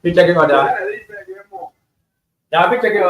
Picture ke ada. Ya picture ke.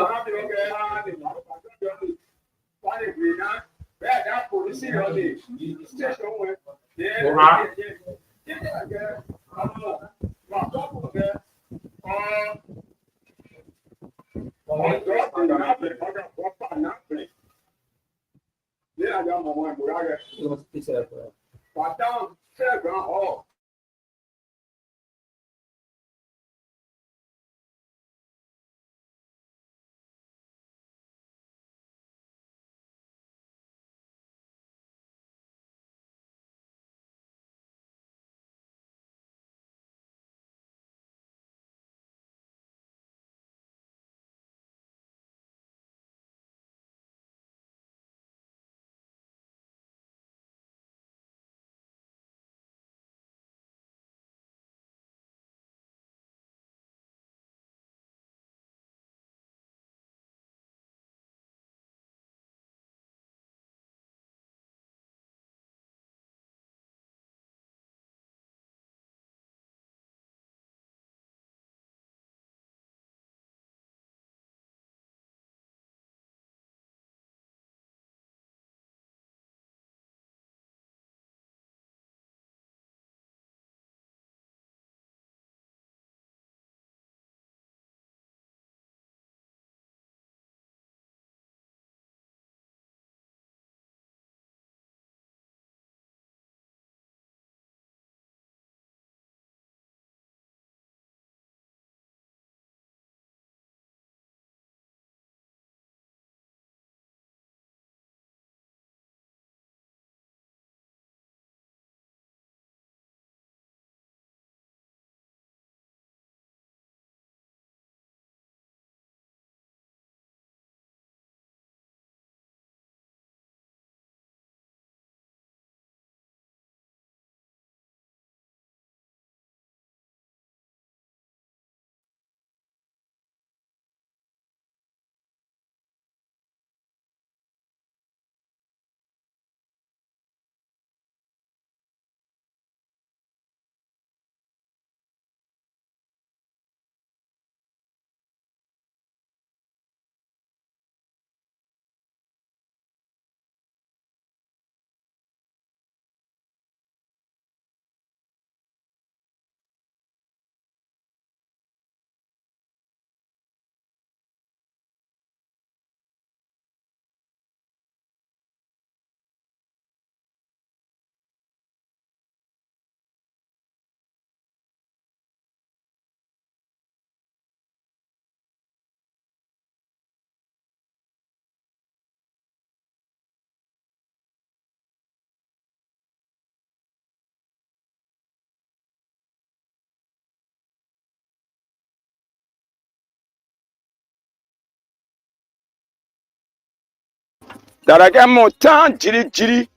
Darake montant jiri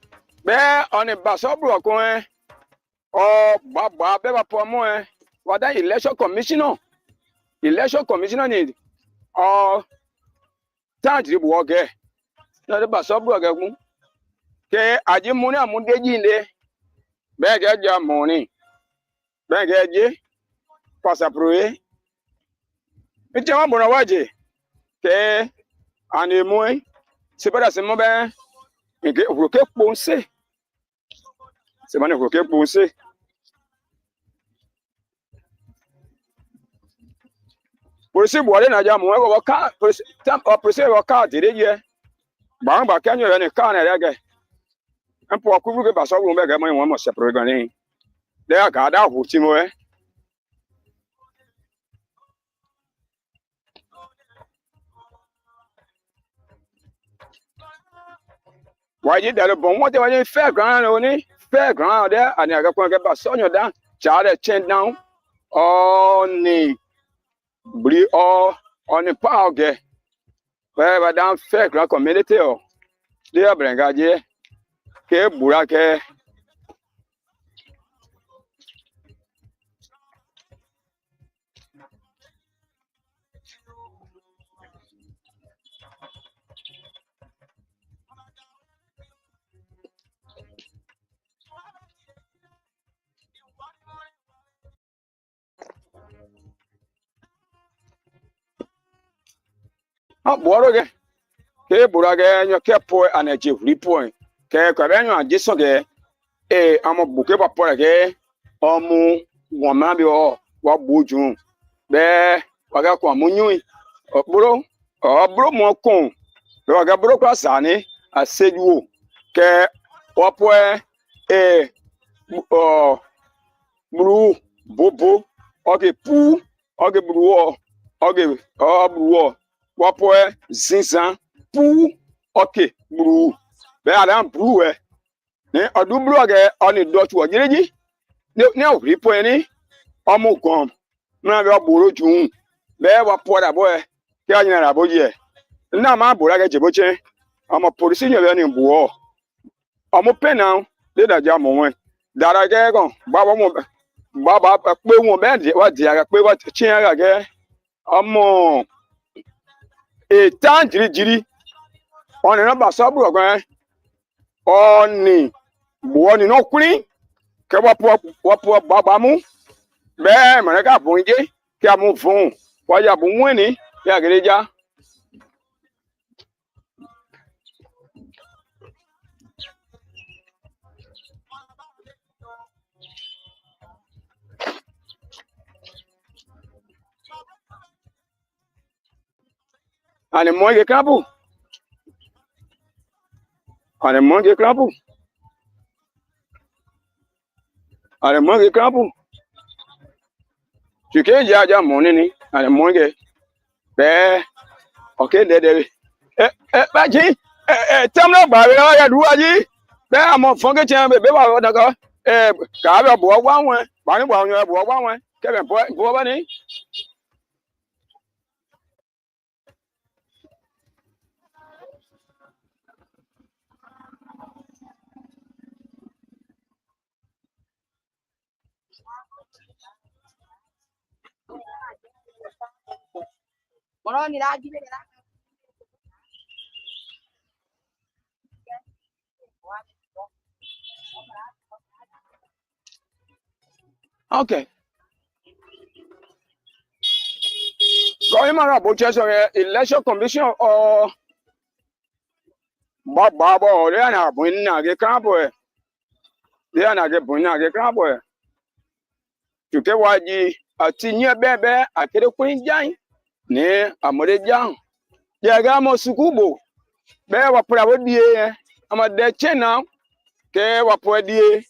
be on a basobro ko o baba be ba pomo wada election commissioner ni o tant jiri bo ge na de basobro ge kun ke aji muni amudeji ile be ge ja muni be ge je pasaproe ite wa bona waje ke anemu sebada se mo be nke roke ponse se mane roke ponse polisi buwale na ja mo ko ka polisi ko ka dire ye ba ba ka nyo ne ka na rege empo akubu ke baso wo be ga mo mo se pro gani de ga da hu ti mo wa ji da bon mo te wa ni fairground oni fairground de ani aga ko ke baso nyo da cha de chen down oni bri o oni pa oge ba dan fairground community o de abrenga je ke bura ke ha boroge ke borage nyo ke po anaje free point ke ko be nyo anje so ge amo buke ba po ge omu woma bi o wa boju be waga ko amunyu obro mo kon be waga bro kwa sani asejuo ke wapo bru bobo oge pu oge bru oge bru wapo zinzan pu oke bru be adam bru ni odu bru oge oni dot wo jireji ni o ri po ni omu kon na be buru jun be wapo da bo ke anyi na bo ye na ma buru ga jeboche omo polisi nyo be ni buo omo pena le da ja mo wen dara ge gon baba mo baba pe won be wa di ara pe wa chin ara ge omo tan jiri oni na ba so buru gan oni buo ni no kuri ke wapo baba mu be mare ka bun je ke amu fun wa ya bun wen ni ya gereja ani mo ge krabu ani mo ge krabu ani mo ge krabu tu ke ja mo ni ani mo ge be okay de ba ji tam na ba re ya du aji be amo fon ke chen be ba da ko ka be bo wa won ba ni bo yan bo wa won ke be bo ba ni okay going mara bo che so election commission or ba bo re na bo na ge kan bo re na ge bo na ge kan bo tu ke wa ji ati nye bebe akere kun jan ni amore jan ye ga mo sukubo be wa pra bo die ama de chena ke wa po die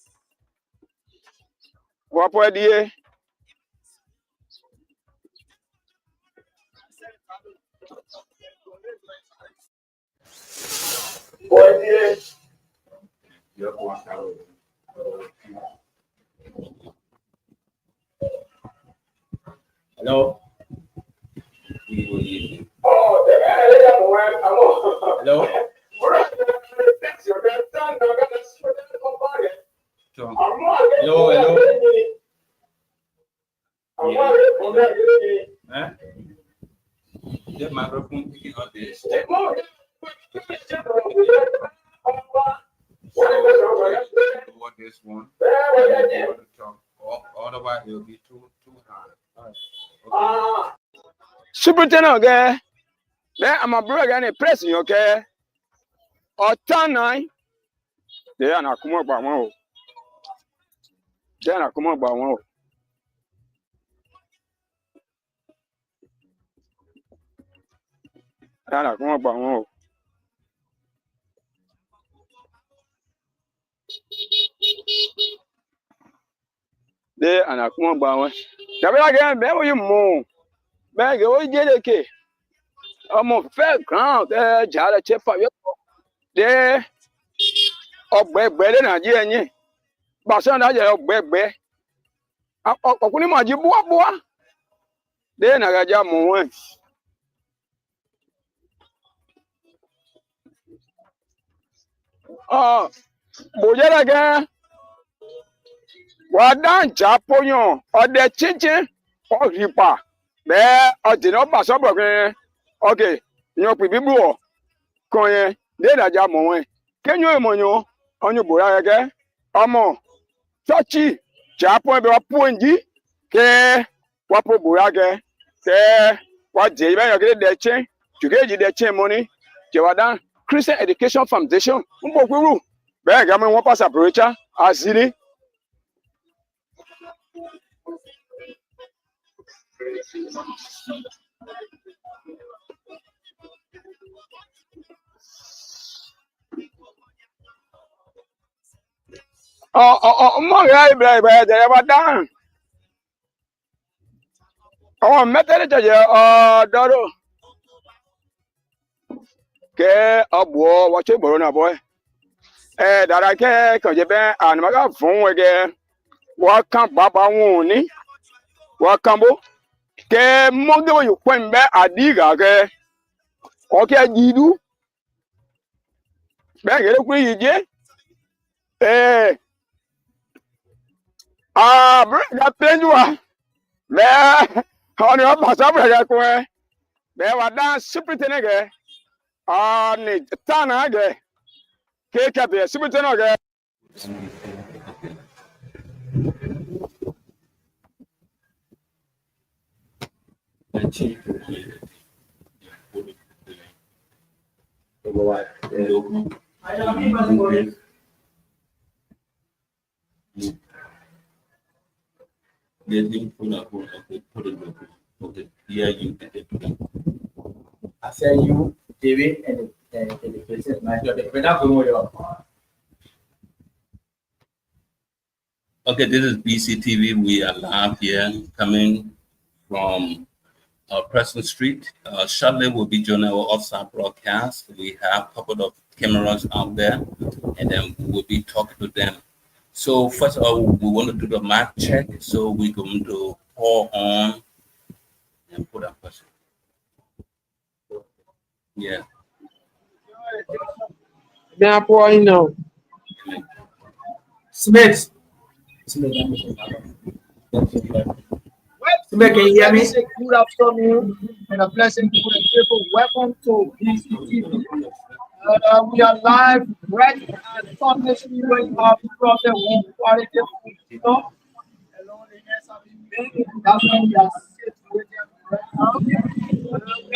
Hello. Hello. Hello. Huh? The microphone picking up this. What this one? Otherwise, it will be too hard. Okay. Superintendent ge be ama bro ga ni press yo ke otanan de ana kuma gba won o de ana kuma gba won o ana kuma gba won o de ana kuma gba won da be ga be wo yi mu be ge o je de ke omo fe ground ja le che fa yo de ogbegbe de na je yin ba so na je ogbegbe okuni ma ji bua de na ga ja mu won bo je la ga wa dan ja poyan ode chinchin o ripa be o de no ba so bo ke okay yan pe bibu o kon yen de na ja mu won kenyo mo yan onyu bo ya ge omo church ja po be wa po nji ke wa po bo ya ge ke wa je be yan ke de chin get the chain money. Jawada Christian Education Foundation. Mboguru. Beg I mean one pass operator. Azili. My guy, they were done. Oh, metal, Doro. Ke abo wache borona boy. That I can conjebe and maga phone again. Welcome Baba Woni. Welcome. Ke mongo you point back adiga ke. Okay, Gidu. Back it up, bring that thing you are. There, on your pass up here. There were dance superintendent again. Ni Tana again. Cake up here, superintendent again. I say you, TV, and the president. Okay, this is Bctv. We are live here, coming from Preston Street. Shortly, we'll be joining our offsite broadcast. We have a couple of cameras out there, and then we'll be talking to them. So first of all, we want to do the mic check. So we're going to pour on and put up question. Yeah. Now pouring now. Smith. Smith, can you hear me? Good afternoon and a blessing to the people. Welcome to Bctv. We are live right at Sunday Street of Prophet One Quality. Hello, that's when we are situated right now. We are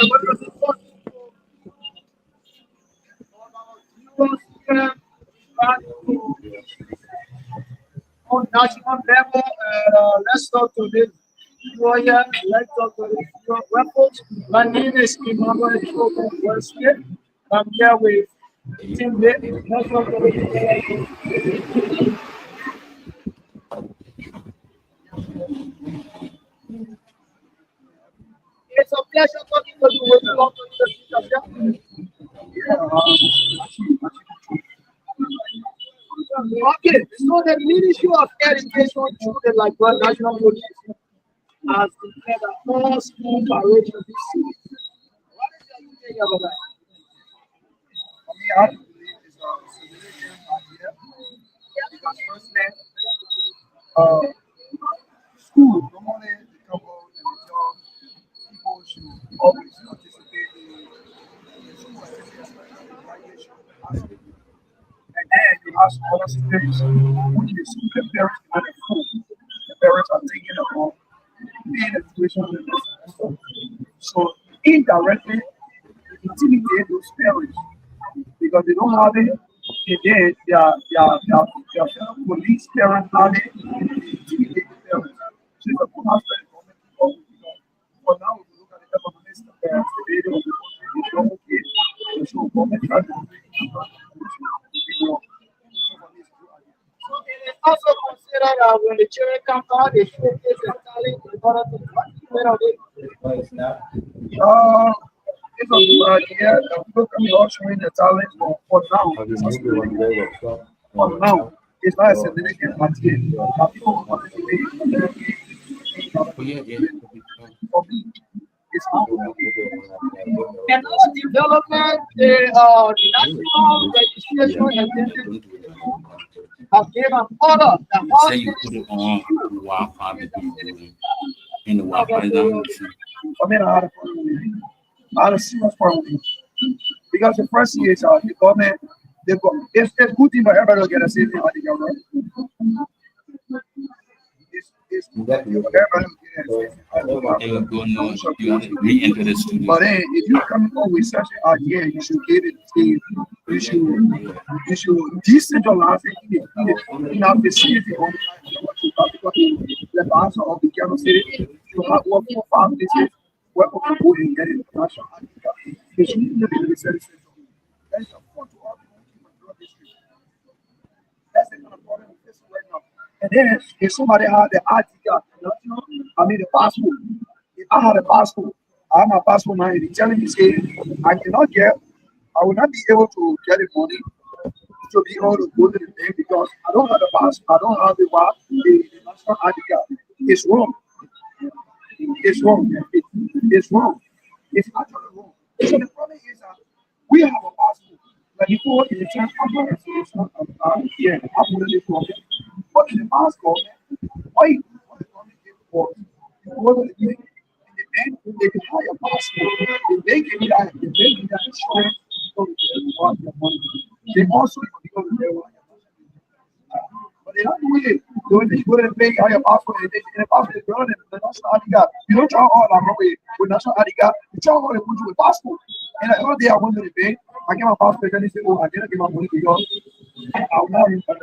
going to talk on national level. Let's talk to this lawyer. Let's talk to this records. My name is Emmanuel Wesley. I'm here with Tim Let's talk to this. It's a pleasure talking to you with you. Okay, so the Ministry of Education through the Liberian National Police has declared that all school parades will be safe. What is your opinion about that? For me, I believe it's a civilization idea. Because firstly, school, normally the couple and the job, people should always participate in school activities like graduation. And then you have some other students which is the parents are at home. The parents are taking a home, being in a situation with them. So indirectly, it intimidates those parents because they don't have it. And then their fellow police parents have it. They intimidate the parents. So it's a good aspect of government involvement because for now, if you look at the economics of the video of the country, it's not okay. So government tries to make it is also considered that when the children come out, they showcase their talent in order to participate. it's a good idea that people can be all showing their talent for now. For now, it's not a significant material. People participate for me. It's not. And our development, the national registration identity have given order that all Say you put it on Wi-Fi in the Wi-Fi zone. I mean, I had a serious problem with it. Because the first year is the government, they go, it's good thing for everybody to get a saving on the government. It's everybody will get it. It will go no, you have to re-enter the studio. But then, if you come up with such an idea, you should get it. You should decentralize it in our vicinity on the answer of the Kano City. You have work for families where people go and get it. National idea. They should be the research center. That is a point to all the district. That's the kind of problem we're facing right now. And then, if somebody had the ID card, the passport. If I had a passport, I have my passport now, and they're telling me, say, I will not be able to get the money to be able to go to the bank because I don't have the passport, I don't have the national ID card. It's wrong. It's wrong. It's wrong. It's actually wrong. So the problem is that we have a passport. Like before, in the church, it's not absolutely problem. But in the passport, why the government gave for you go to the bank, in the bank, they can hire a passport. The bank can that insurance so they want their money. They also because they want but they're not doing it. When they go to the bank, hire a passport, and the passport is running the national ID card. You don't try all that way with national ID card. You try all to put you with passport. And the other day I went to the bank, I get my passport, and they say, oh, I didn't get my money because I'm not in the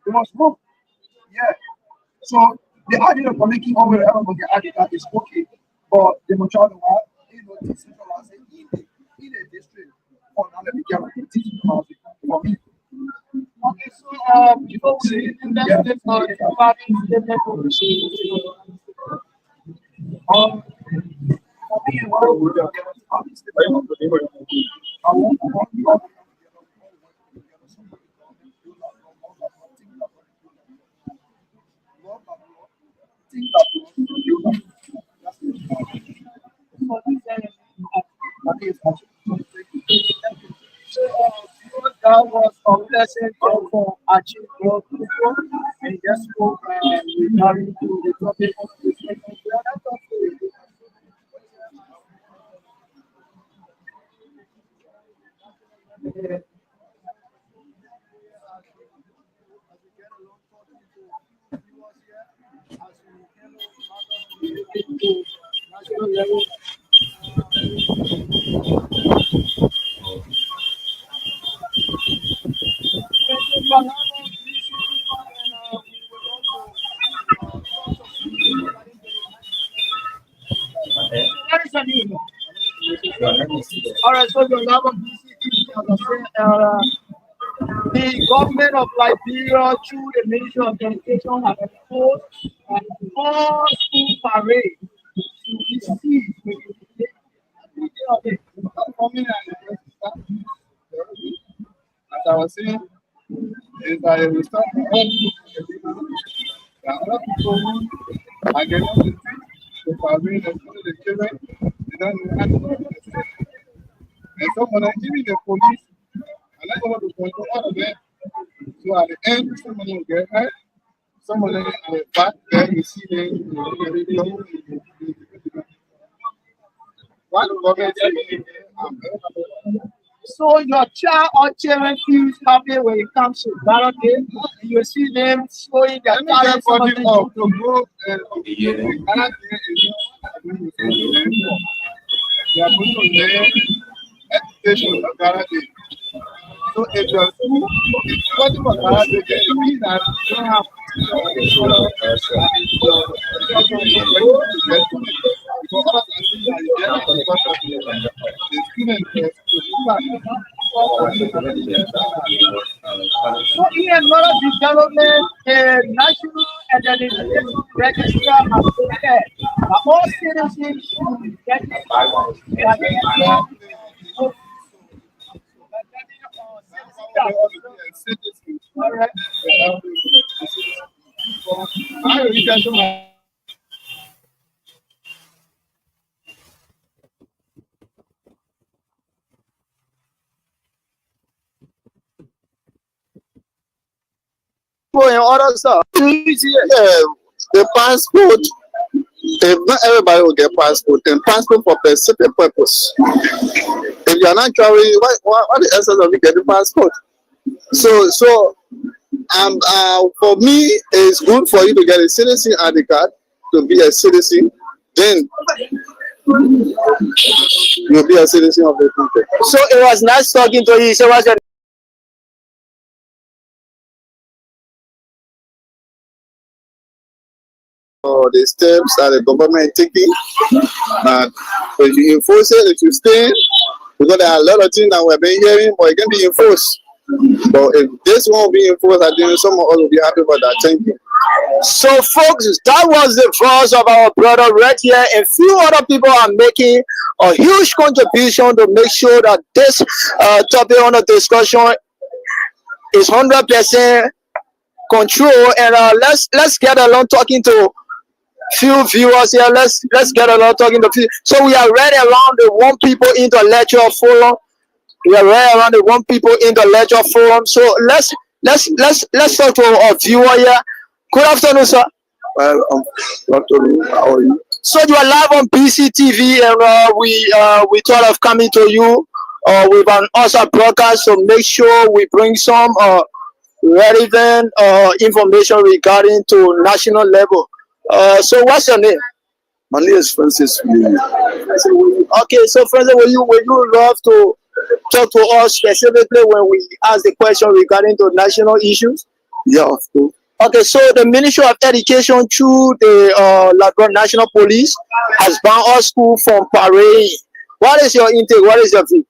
it was wrong. Yeah. So the idea of making over the ever get ID card is okay, but the majority of decentralized in a district or not let me get for me. Okay, so before we invest for the for me, what would I want that was a blessing for achieving growth and just spoke regarding to the topic of the second. National level. All right, so the love of the government of Liberia through the Ministry of Education have proposed a school parade to receive as I was saying, is that it will start to help there are other people who are getting to teach the family, the children, they don't know how to do it. And so when I give you the police, and I want to control all of them, so at the end, someone will get hurt, someone at the back there, you see them, why the government so your child or children feels happy when it comes to ballot day. You see them showing their talent. To go and they are going to learn education of Garage. So if you're studying for Garage, it means that you don't have So he has not development a national identification register as prepared. All citizens should register. All right. in other stuff. The passport, if not everybody will get passport, then passport for specific purpose. If you are not traveling, what the essence of you getting passport? So For me, it's good for you to get a citizen ID card to be a citizen. Then you'll be a citizen of the country. So it was nice talking to you. So what's your The steps that the government taking, and if you enforce it, if you stay, because there are a lot of things that we've been hearing, but it can be enforced. But if this won't be enforced, I think some of us will be happy about that. Thank you. So, folks, that was the voice of our brother right here. A few other people are making a huge contribution to make sure that this topic on the discussion is 100% control. And let's get along talking to few viewers here. Let's get along talking to few. So we are right around the one people intellectual forum. We are right around the one people intellectual forum. So let's talk to our viewer here. Good afternoon, sir. Well, how are you? So you are live on Bctv, and we thought of coming to you with an awesome broadcast to make sure we bring some relevant information regarding to national level. So what's your name? My name is Francis. Okay, so Francis, will you love to talk to us specifically when we ask the question regarding to national issues? Yeah, of course. Okay, so the Ministry of Education through the LIBERIA National Police has banned all schools from parading. What is your intake? What is your view?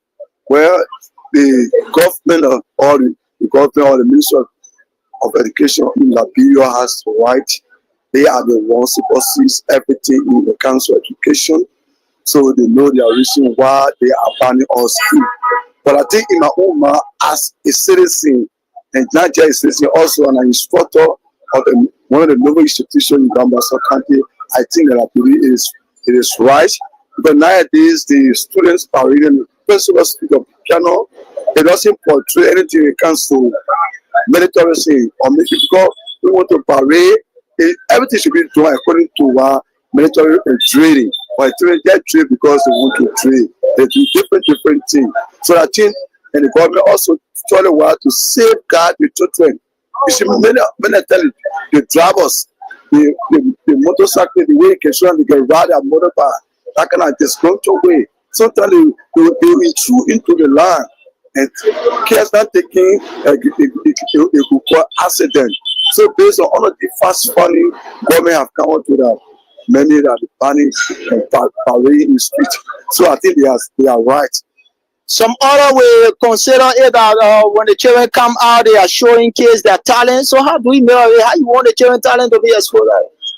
Well, the government or the Ministry of Education in Liberia has the right. They are the ones supposed to see everything in the Council of Education, so they know the reason why they are banning all schools. But I think in my own mind, as a citizen, and not just a citizen, also an instructor of one of the noble institutions in Gambasa County, I think that it is right. But nowadays, the students are reading the principal speak of piano. It doesn't portray anything when it comes to military or maybe because we want to parade. Everything should be done according to military training. But they train because they want to train. They do different things. So I think, and the government also try to safeguard the children. You see, many tell you, the drivers, the motorcycle, the way they can show they can ride a motorbike, that kind of disgruntled way. Sometimes they intrude into the land, and care not taking a good accident. So based on all of the fast funding, government have come out with many that are banning and parading in the street. So I think they are right. Some other will consider it that when the children come out, they are showing kids their talent. So how do we know how you want the children talent to be exposed?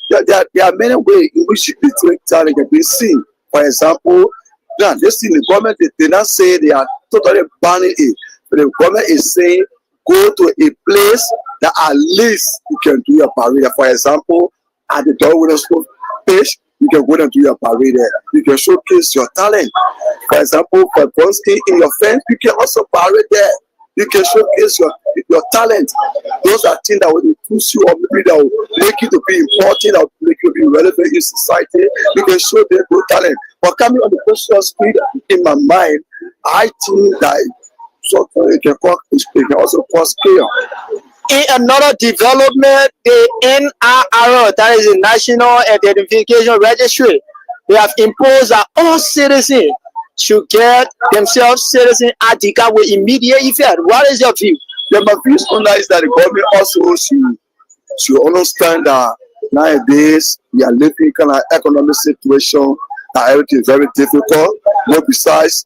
There are many ways in which the children talent can be seen. For example, now this thing the government they not say they are totally banning it, but the government is saying go to a place that at least you can do your parade. For example, at the Darwin School page, you can go and do your parade there. You can showcase your talent. For example, for Bronski in your fence, you can also parade there. You can showcase your talent. Those are things that will push you, or maybe that will make you to be important, that will make you be relevant in society. You can show them good talent. But coming on the personal speed, in my mind, I think that it can also cause chaos. In another development, the NIR, that is the National Identification Registry, they have imposed that all citizens should get themselves citizen ID card with immediate effect. What is your view? My view is that the government also should understand that nowadays we are living in kind of economic situation that everything is very difficult. But besides,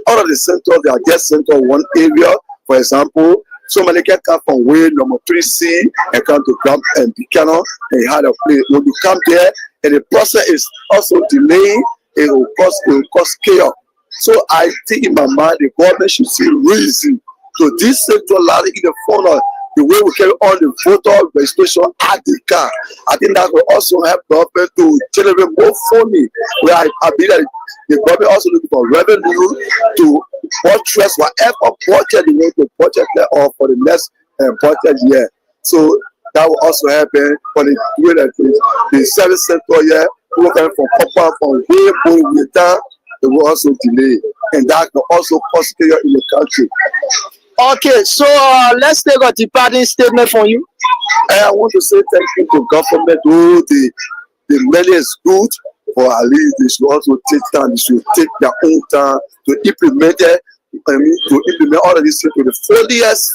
all of the centers, they are just sent to one area. For example, somebody can come from way number 3C and come to Camp and Buchanan and had a place. When you come there, and the process is also delayed, it will cause chaos. So I think in my mind, the government should see reason to decentralize in the form of the way we carry on the voter registration at the car. I think that will also help government to generate more funding. Where I believe that the government also looking for revenue to buttress whatever budget they want to budget or for the next budget year. So that will also happen for the way that the service sector here, working from copper, from way down, it will also delay, and that can also cause chaos in the country. Okay, so let's take a departing statement from you. I want to say thank you to government. Oh, the money is good, but at least they should also take time. They should take their own time to implement it. To implement all of these things to the fullest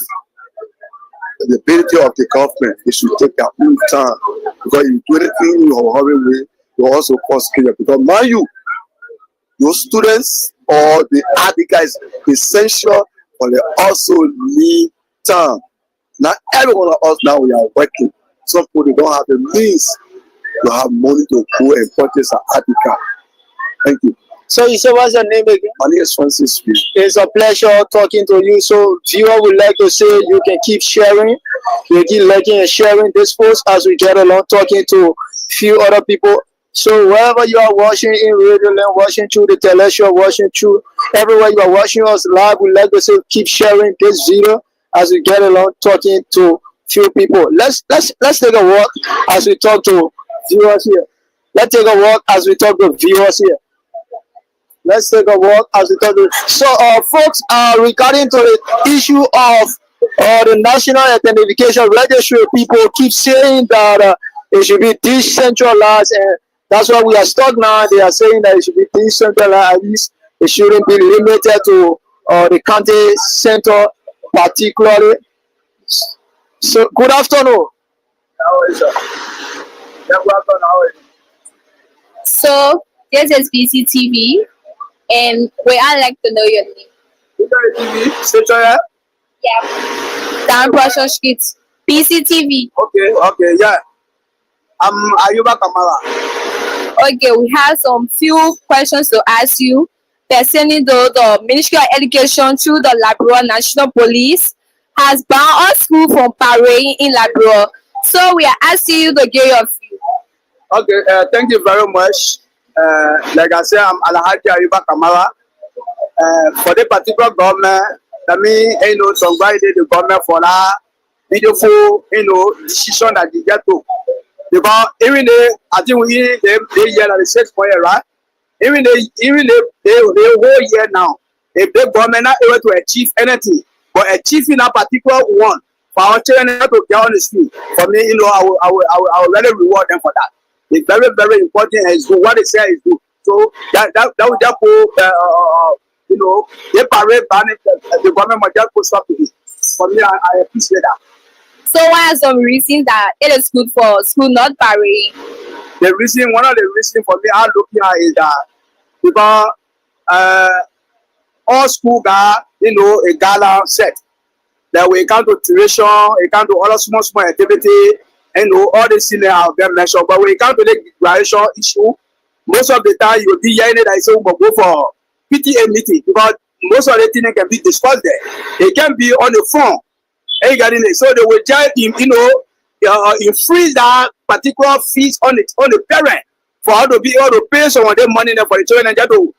the ability of the government. They should take their own time, because if you do anything in a hurry way, you also cause chaos. Because mind you, those students or the article is essential, but they also need time. Not every one of us now we are working. Some people they don't have the means to have money to go and purchase an article. Thank you. So you say what's your name again? My name is Francis. It's a pleasure talking to you. So viewer would like to say you can keep sharing, you keep liking and sharing this post as we get along, talking to few other people. So wherever you are watching in Radio Land, watching through the television, watching through everywhere you are watching us live, we like to say keep sharing this video as we get along, talking to few people. Let's take a walk as we talk to viewers here. Let's take a walk as we talk to viewers here. Let's take a walk as we talk to. So, folks, regarding to the issue of the National Identification Registry, people keep saying that it should be decentralized, and that's why we are stuck now. They are saying that it should be decentralized. At least it shouldn't be limited to the county center, particularly. So, good afternoon. How are you, sir? Yeah, good afternoon. How are you? So this is Bctv, and we are like to know your name. You got a TV? Station here? Yeah. Down Prussia Street. Bctv. Okay, yeah. Ayuba Kamara. Okay, we have some few questions to ask you pertaining to the Ministry of Education through the LIBERIA National Police has banned all school from parading in LIBERIA. So we are asking you to give your view. Okay, thank you very much. Like I said, I'm Alhaji Ayuba Kamara. For the particular government, I mean, somebody the government for that beautiful, decision that they get to. Because even I think they year that the 6 point, right? Even they whole year now, if the government not able to achieve anything, but achieving a particular one, for our children to get on the street, for me, I will really reward them for that. It's very, very important, and it's good. What they say is good. So that would just go, they parade banning the government might just go stop to it. For me, I appreciate that. So what are some reasons that it is good for school not parading? One of the reasons for me I'm looking at is that because all school got a gala set. That we come to tuition, we come to other small activity, all the senior have been mentioned. But when it comes to the graduation issue, most of the time you will be hearing that I say we will go for PTA meeting, because most of the things can be discussed there. It can be on the phone. So they will just freeze that particular fees on the parent for how to be able to pay some of their money there for the children and just to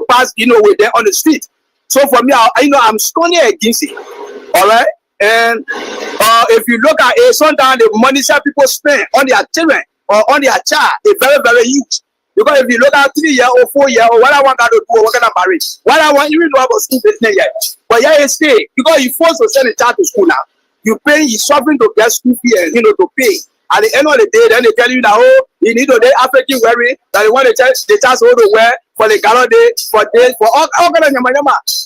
pass with them on the street. So for me, I'm strongly against it. All right, and if you look at it, sometimes the money that people spend on their children or on their child is very, very huge. Because if you look at 3 year or 4 year or what I want to do, what kind of marriage, what I want, even though I was school business yet, but yeah, it's stay because you forced to send a child to school now. You pay, you suffering to get school fee, to pay. At the end of the day, then they tell you that you need to they African wearing that they want the child to wear for the gala day, for days, for all kind of yama.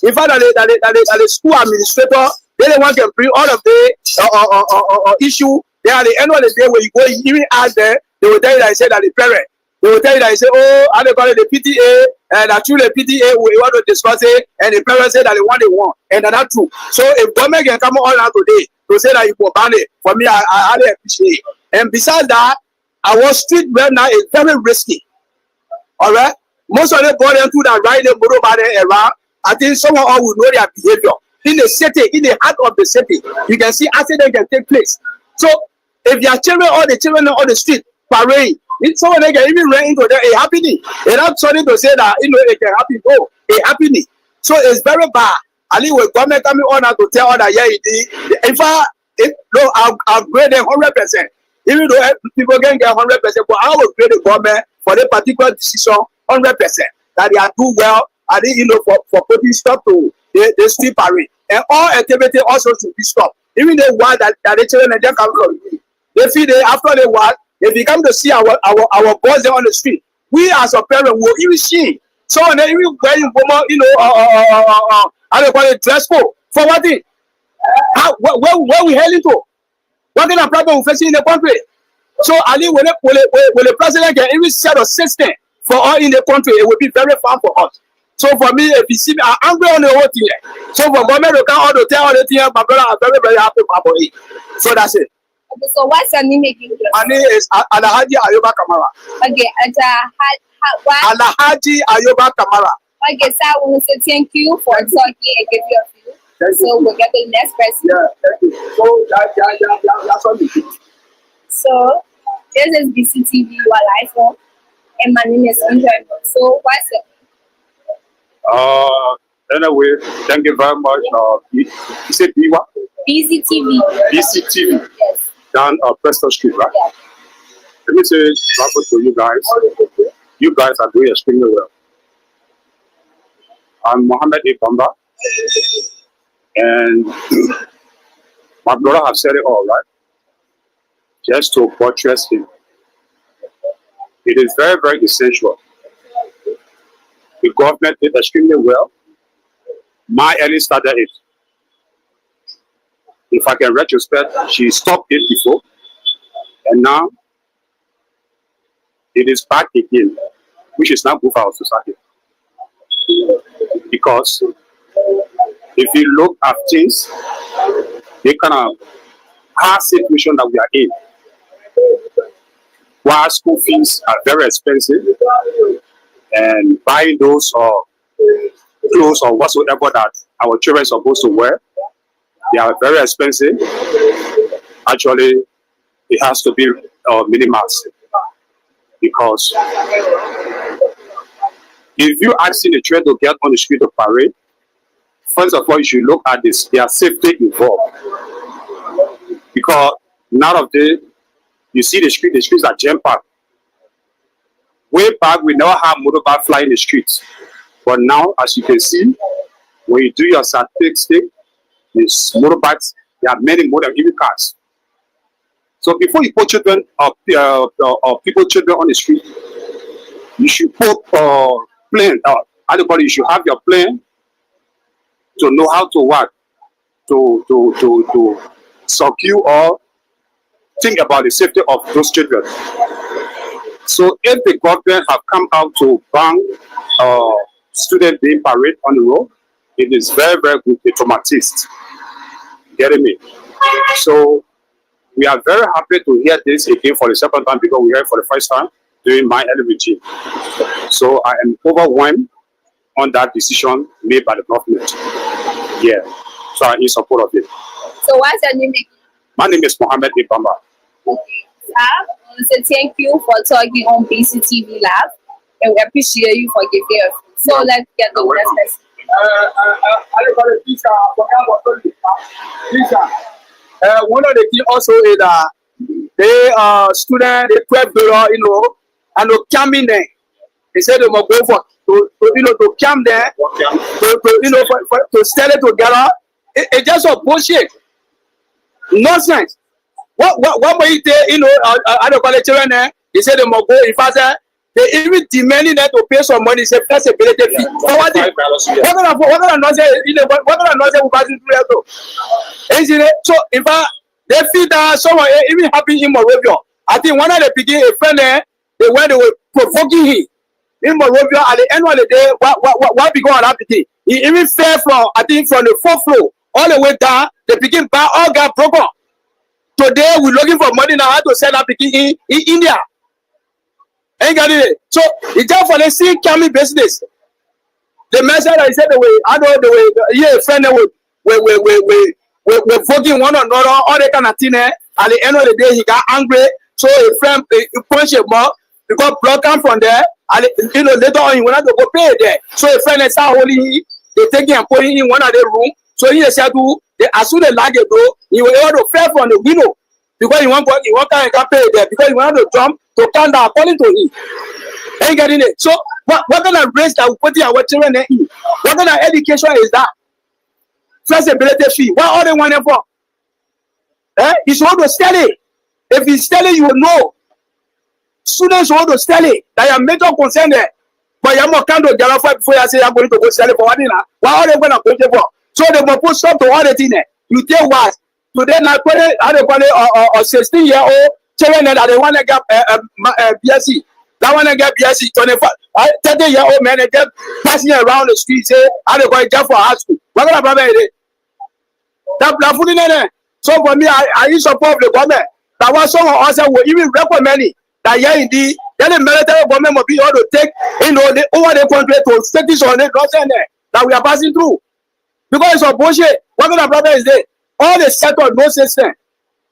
In fact, that the school administrator, they want to bring all of the issue. Then at the end of the day, when you go, you even ask them, they will tell you that I said that the parent. They will tell you that say, how they call it the PTA, and actually the PTA we want to discuss it, and the parents say that they want, and that's not true. So if government can come on out today to say that you will ban it, for me, I highly appreciate it. And besides that, our street right now is very risky. All right, most of the boys through that ride the motorbike around, I think someone will know their behavior in the city, in the heart of the city. You can see accident can take place. So if your children or the children on the street parade. It's someone they can even run into there a happening. They're not sorry to say that it can happen. No, a happening. So it's very bad. I least with government coming on to tell all that in fact, I'll grade them 100%. Even though people can get 100%, but I will grade the government for the particular decision 100%. That they are do well, and for putting stop to the street parade. and all activity also should be stopped. Even the one that the children and they come from, they feel they after the war, they become to see our boys there on the street. We as a parent will even see. So and then even when you go, you know, how they call it, dress code for what thing? Where we heading to? What kind of problem we facing in the country? So I think when the president can even set a system for all in the country, it will be very fun for us. So for me, if you see me, I'm angry on the whole thing. So for government to come out to tell all the things, my brother, I'm very, very happy about it. So that's it. Okay, so what's your name again? My name is Alhaji Ayoba Kamara. Okay, Alhaji Ayoba Kamara. Okay, so I want to say thank you for talking and giving your view. So we'll get to the next person. Yeah, thank you. So that's all it is. So this is Bctv, you are live on, and my name is Andrew. So what's your Anyway, thank you very much. You said B1? Bctv. Bctv. Yes. Down Preston Street, right? Yeah. Let me say bravo to you guys. You guys are doing extremely well. I'm Mohammed Ibamba, and my brother have said it all, right? Just to buttress him. It is very, very essential. The government did extremely well. My early started it. If I can retrospect, she stopped it before, and now it is back again, which is not good for our society. Because if you look at things, the kind of hard situation that we are in, while school fees are very expensive, and buying those clothes or whatsoever that our children are supposed to wear, they are very expensive. Actually, it has to be minimized, because if you ask the children to get on the street to parade, first of all, you should look at this, their safety involved. Because nowadays, you see the streets are jam-packed. Way back, we never had motorbike flying the streets. But now, as you can see, when you do your statistic, these motorbikes, there are many more than even cars. So before you put children children on the street, you should put plan. You should have your plan to know how to work, to secure or think about the safety of those children. So if the government have come out to ban students being parade on the road, it is very, very good. It's traumatized. Getting me? So we are very happy to hear this again for the second time, because we heard it for the first time during my early regime. So I am overwhelmed on that decision made by the government. Yeah. So I'm in support of it. So what's your name? My name is Mohammed Ibamba. Okay. I want to say thank you for talking on Bctv Live, and we appreciate you for giving us. So let's get to the next person. One of the things also is that the student, the $12, you know, and they come in there. They said they must go for to come there, to sell it together. It's just a bullshit, nonsense. What may they, you know, I don't call it children there. They said they must go. In fact, they even demanding them to pay some money. Say flexibility fee. So what kind of nonsense? What kind of nonsense we pass through there? So in fact, they feel that someone even happy in Morovia. I think one of the beginning, a friend there, they were provoking him in Morovia. At the end of the day, what began on that thing? He even fell from, I think, from the 4th floor all the way down. They begin buy all got broken. Today we're looking for money now how to sell that in India. Ain't got it. So it's just for the sea coming business. The message I said the way I know the way yeah, friend we're voting one another, all that kind of thing. At the end of the day, he got angry. So a friend he punched him up, he got blocked out from there. And you know, later on he wanted to go pay there. So a friend they start holding him, they take him and put him in one of the room. So he said to as soon as like it go, he was able to fell from the window because he want to pay there because he wanted to jump to come down according to him. Ain't getting it. So what kind of race that we put in our children in? What kind of education is that? flexibility fee. What all they want it for? He's supposed to study. If he's studying, you will know. Students want to study. That are major concern there. But you more kind of Jalafa before you say I'm going to go study for what dinner. What are they going to pay for? So they will put stop to all the thing there. You tell what? Today, now, how they call it, or 16-year-old children that they want to get BSc. That one to get BSc 25, 30-year-old man they get passing around the street say, how they call it, just for high school. What kind of problem is it? That put in there. So for me, I support the government. That was someone also will even recommend it. That yeah, indeed, then the military government will be able to take, over the country to take this on the crossing there that we are passing through. Because it's a bullshit. What kind of problem is there? All the set on no system.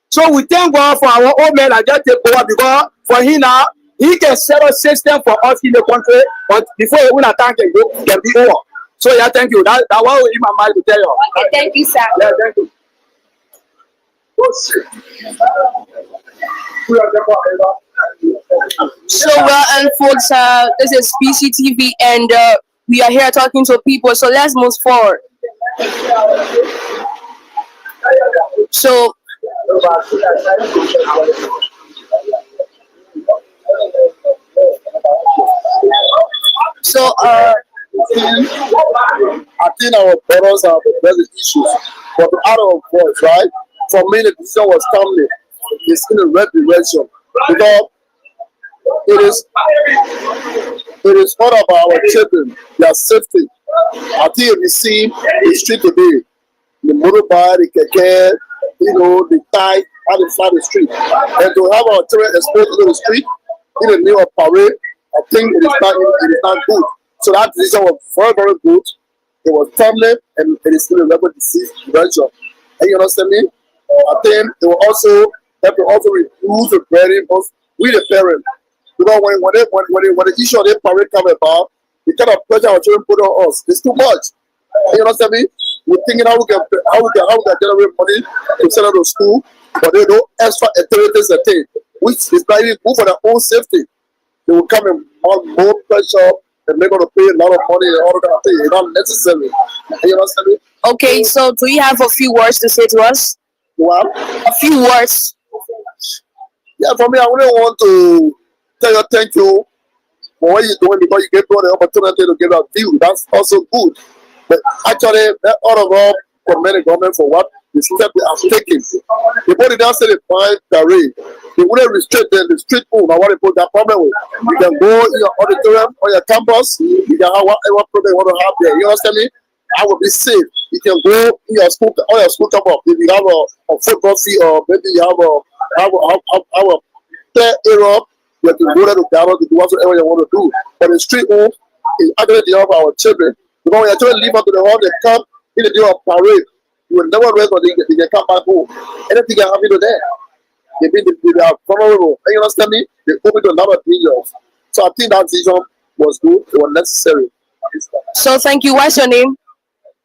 So we thank God for our old men that just take over because for him now, he can set a system for us in the country, but before even a time can go, can be over. So yeah, thank you. That was in my mind to tell you. Okay, thank you, sir. Yeah, thank you. So and folks, this is Bctv, and we are here talking to people. So let's move forward. So I think our brothers have the best issues, but out of voice, right? For me, the decision was timely. It's in the right direction because it is all about our children, their safety. I think we see the street today, the motorbike, the keke, the tie, how they fly the street, and to have our children exposed to the street in the name of parade, I think it is not good. So that decision was very, very good. It was timely, and it is still a level disease prevention. And you understand me? I think it will also have to also reduce the burden of we the parents. Because when the issue of the parade come about, the kind of pressure our children put on us, it's too much. And you understand me? We're thinking how we can generate money to send them to school, but they do extra activities a day, which is not even good for their own safety. They will come in on more pressure and they're going to pay a lot of money and all that kind of thing. It's not necessary. You understand me? okay, so do you have a few words to say to us? Well, A few words. yeah, for me, I really want to tell you thank you for what you're doing because you gave me the opportunity to give a view. That's also good. But actually, all of all commend the government for what the step they have taken. Before they don't say the fine parade, they wouldn't restrict the street food. I want to put that problem with. You can go in your auditorium or your campus, you can have whatever program you want to have there. You understand me? I will be safe. You can go in your school or your school campus. If you have a football field or maybe you have a play area, you can go there to gather to do whatever you want to do. But the street food is actually the job of our children. Because when your children leave out to the hall, they come in the day of parade. You will never rest until they can come back home. Anything can happen to them. They are vulnerable. And you understand me? They open to a lot of dangers. So I think that decision was good. It was necessary. So thank you. What's your name?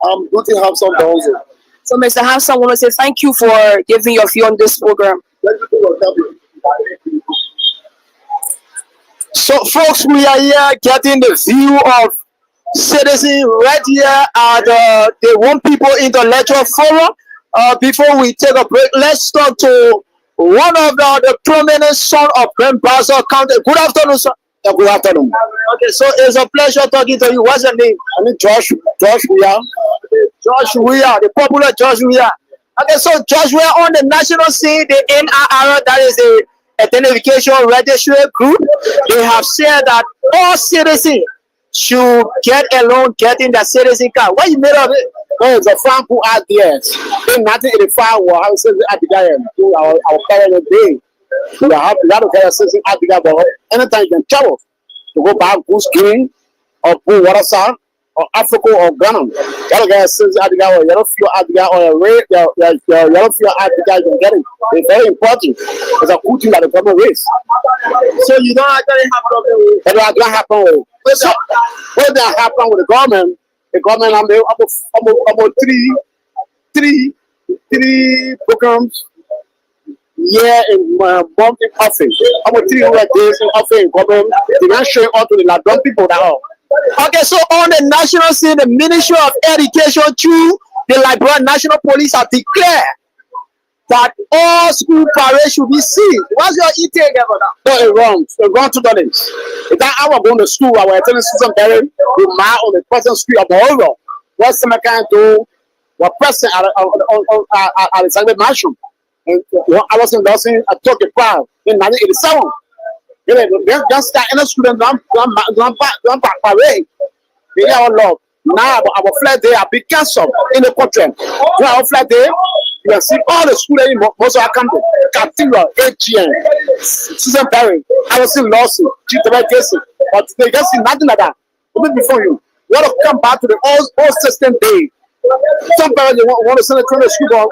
I'm good to have some also. So Mr. Hafsa, I want to say thank you for giving your view on this program. Thank you for coming. So folks, we are here getting the view of citizens right here at the One People Intellectual Forum. Before we take a break, let's talk to one of the prominent son of Bambazo County. Good afternoon, sir. Yeah, good afternoon. Okay, so it's a pleasure talking to you. What's your name? I mean, Josh Weah. Josh Weah, the popular Josh Weah. Okay, so Josh Weah on the national scene, the NRR, that is the Identification Registry Group, they have said that all citizens should get a loan getting the citizen card. What you made of it? Well, it's a frank who out there. In 1985, we have citizen at the guy to our parents' day. We have to get a citizen at the guy, but anytime you can travel to go back Goose Green or go Watersound or Africa or Ghana. That guy says at the guy or yellow fuel at the guy or red yellow fuel at the guy you can get it. It's very important. It's a good thing that the government raise. So you don't actually have problem with it. That don't happen. So what that happen with the government I'm about three programs in month in office. About 300 days in office in government. They're not showing all to the Ladron people that are. Okay, so on the national scene, the Ministry of Education through the Liberian National Police have declared that all school parades should be seized. What's your ETA about that? No, it's wrong totally. If that I was going to school, I was attending Susan Berry with my on the present street of Mohoro. What's some kind do? Was present at the Sunday Mansion. And I was in Lawson, I took a crowd in 1987. Just start in a student parade. They are all love. Now our flag day are big cancelled in the country. Now our flag day, you can see all the students in most of our country. Cathedral, AGN, Susan Perry, I was in Lawson, GTV Casey, but they just see nothing like that. Even before you want to come back to the old system day. Some parents they want to send a children to school,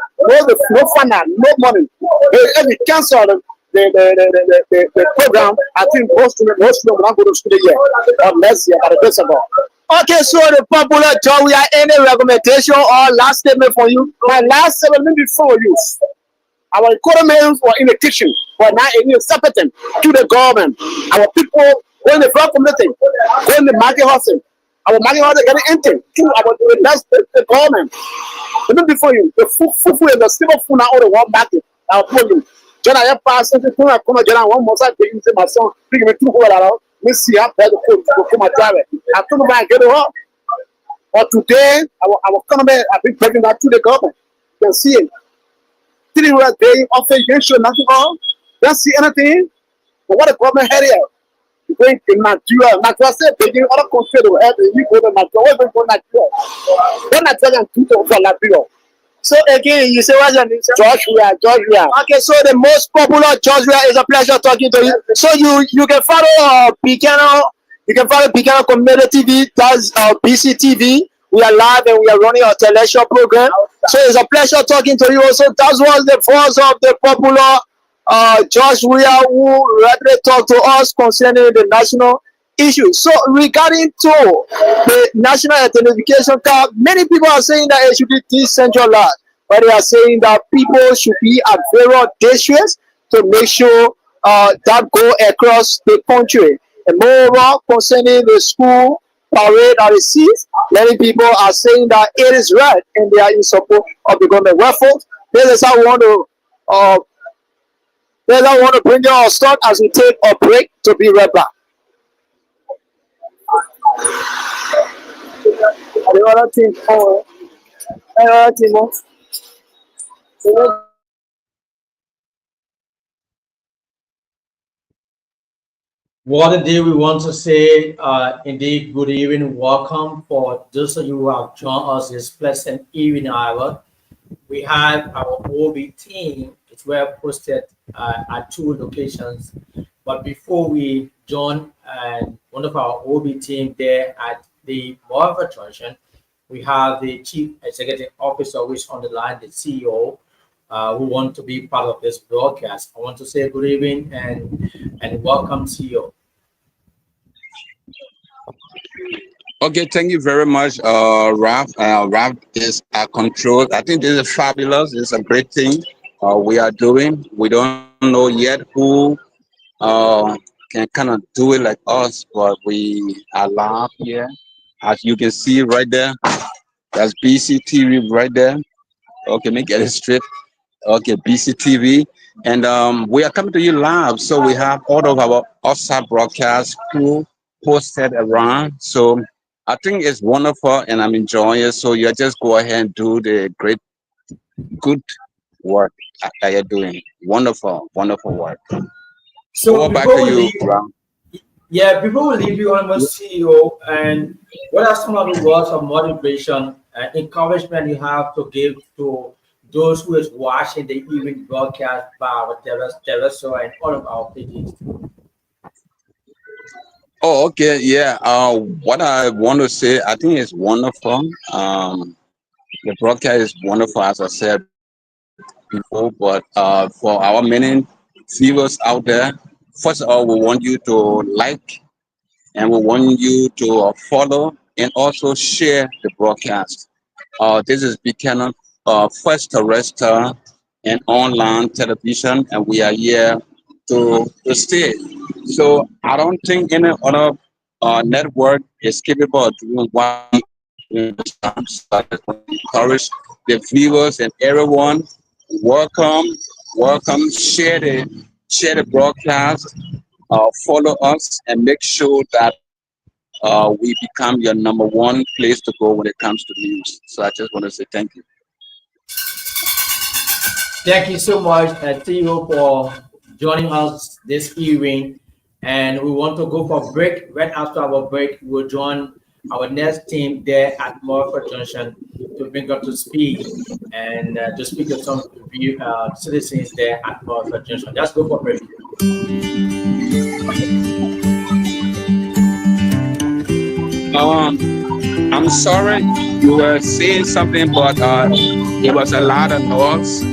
no fun, no money. They cancel the program. I think most students will not go to school yet. Or next year, by the grace of God. Okay, so the popular John, we are any recommendation or last statement for you? My last statement before you. Our economy were in the kitchen, but now it is separate to the government. Our people go in the front community, go in the market hustle. Our market hustle getting empty to our the government. Even before you, the food and the silver food now all the one market. Our problem. John, I have passed into come John, one more side, taking my son, bring me 2 hours. Let's see how bad the code to come and drive it. I told them I get it up. But today, our economy have been breaking that to the government. You can see it. 3 hours a day, often you show nothing on. You don't see anything. But what the government had here? You go in Nigeria. Nigeria said, taking other countries to help you go to Nigeria. Where go Nigeria? Then Nigeria and do to Liberia. So again, you say what's your name? Joshua. Okay, so the most popular Joshua is a pleasure talking to you. So you can follow Bctv. You can follow Bctv Community TV. That's Bctv. We are live and we are running our television program. So it's a pleasure talking to you. Also, that was the voice of the popular Joshua who rather talk to us concerning the national issue. So regarding to the national identification card, many people are saying that it should be decentralized, but they are saying that people should be at various districts to make sure that go across the country. And moreover, concerning the school parade that is seized, many people are saying that it is right and they are in support of the government. Wherefore, this is how we want to bring you our start as we take a break to be right back. What a day we want to say, indeed, good evening, welcome for those of you who have joined us this pleasant evening hour. We have our OB team, it's well posted at 2 locations. But before we join one of our OB team there at the Moreover Junction, we have the Chief Executive Officer, who is on the line, the CEO, who want to be part of this broadcast. I want to say good evening and welcome, CEO. Okay, thank you very much, Ralph. Ralph is control. I think this is fabulous. It's a great thing we are doing. We don't know yet who can kind of do it like us, but we are live here. As you can see right there, that's Bctv right there. Okay, make it straight. Okay, Bctv. And we are coming to you live. So we have all of our offsite broadcast crew posted around. So I think it's wonderful and I'm enjoying it. So you just go ahead and do the good work that you're doing. Wonderful work. So back to you, Ram. Yeah, before we leave you on, CEO, and what are some of the words of motivation and encouragement you have to give to those who is watching the evening broadcast by our terrestrial and all of our pages? Oh, okay, yeah. What I want to say, I think it's wonderful. The broadcast is wonderful, as I said before. But for our many viewers out there, first of all, we want you to like and we want you to follow and also share the broadcast. This is Buchanan first terrestrial and online television, and we are here to stay. So I don't think any other network is capable of doing what we Encourage the viewers and everyone. Welcome, welcome. Share the broadcast. Follow us and make sure that we become your #1 place to go when it comes to news. So I just want to say thank you. Thank you so much, Theo, for joining us this evening. And we want to go for a break. Right after our break, we'll join our next team there at Morford Junction to bring up to speed and to speak to some citizens there at Morford Junction. Let's go for a break. I'm sorry, you were saying something, but it was a lot of noise.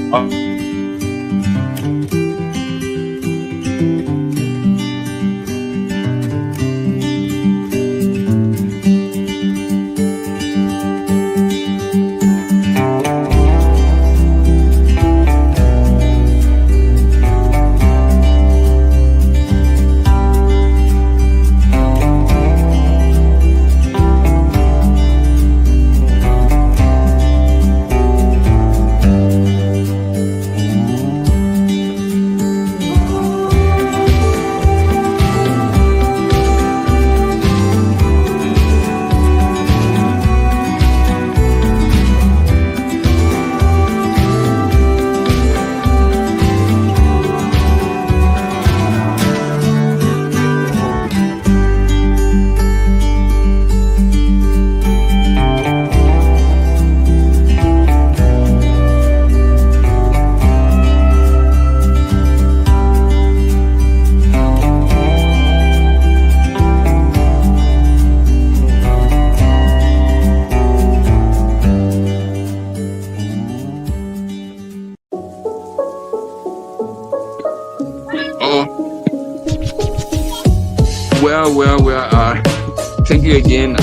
Thank you again,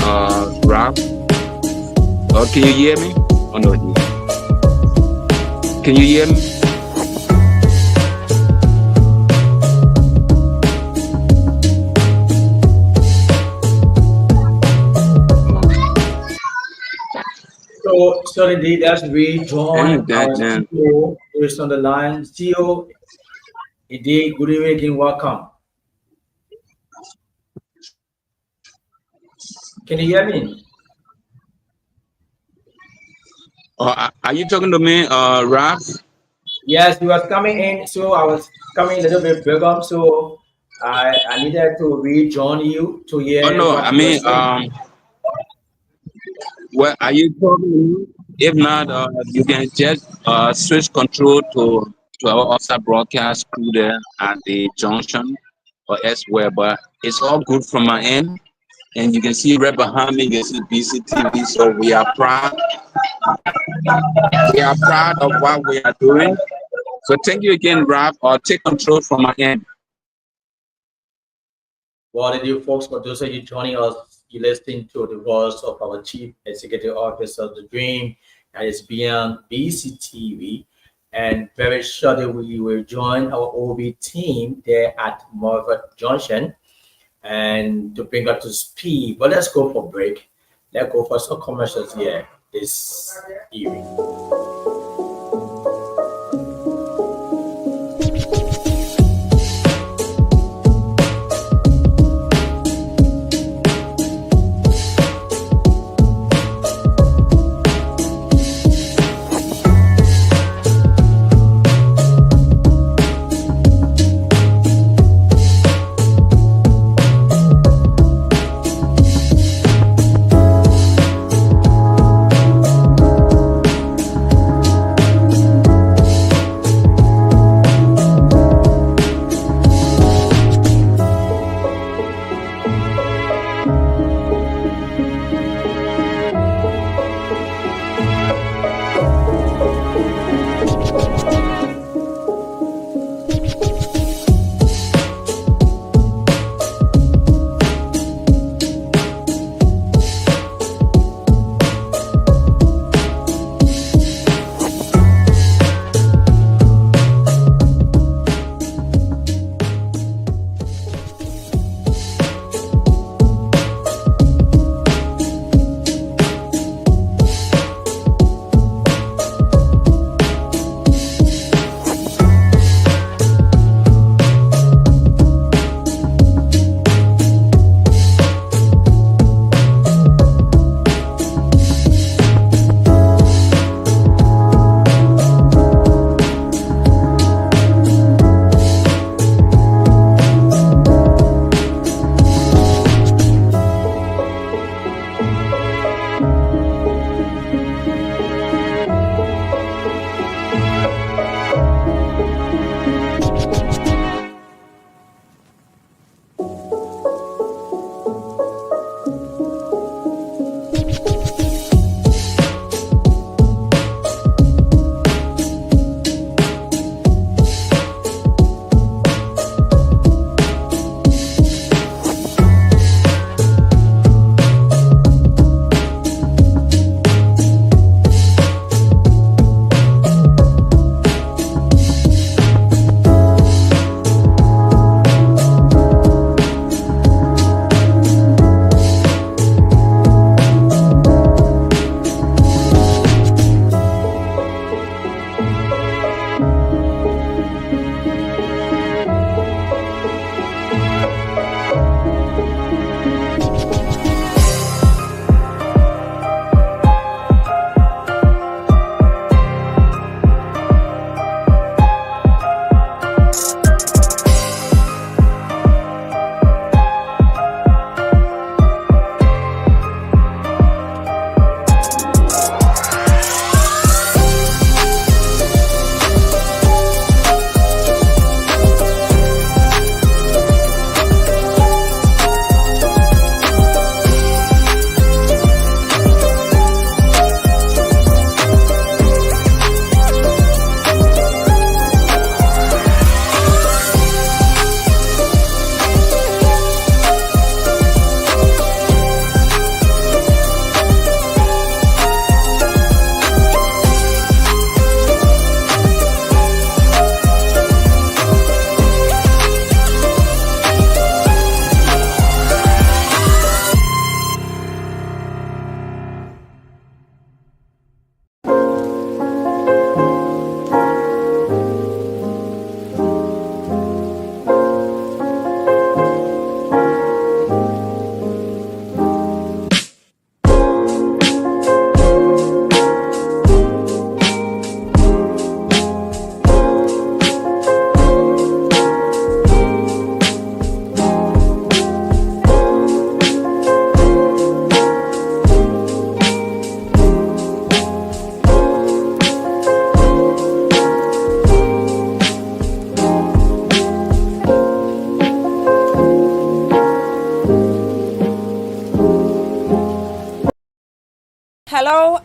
Rob. Can you hear me? Oh no, can you hear me? So indeed, as we join our CEO who is on the line. CEO, indeed, good evening, welcome. Can you hear me? Are you talking to me, Raf? Yes, you was coming in, so I was coming a little bit bigger, so I needed to rejoin you to hear. Oh no, I mean, well, are you talking to me? If not, you can just switch control to our outside broadcast crew there at the junction or elsewhere. But it's all good from my end. And you can see right behind me, you can see Bctv. So we are proud. We are proud of what we are doing. So thank you again, Ralph. Take control from my end. What did you folks, for those of you joining us, you listening to the voice of our Chief Executive Officer of the Dream, that is beyond Bctv. And very shortly we will join our OB team there at Morford Junction and to bring up to speed. But let's go for break. Let's go for some commercials here this evening.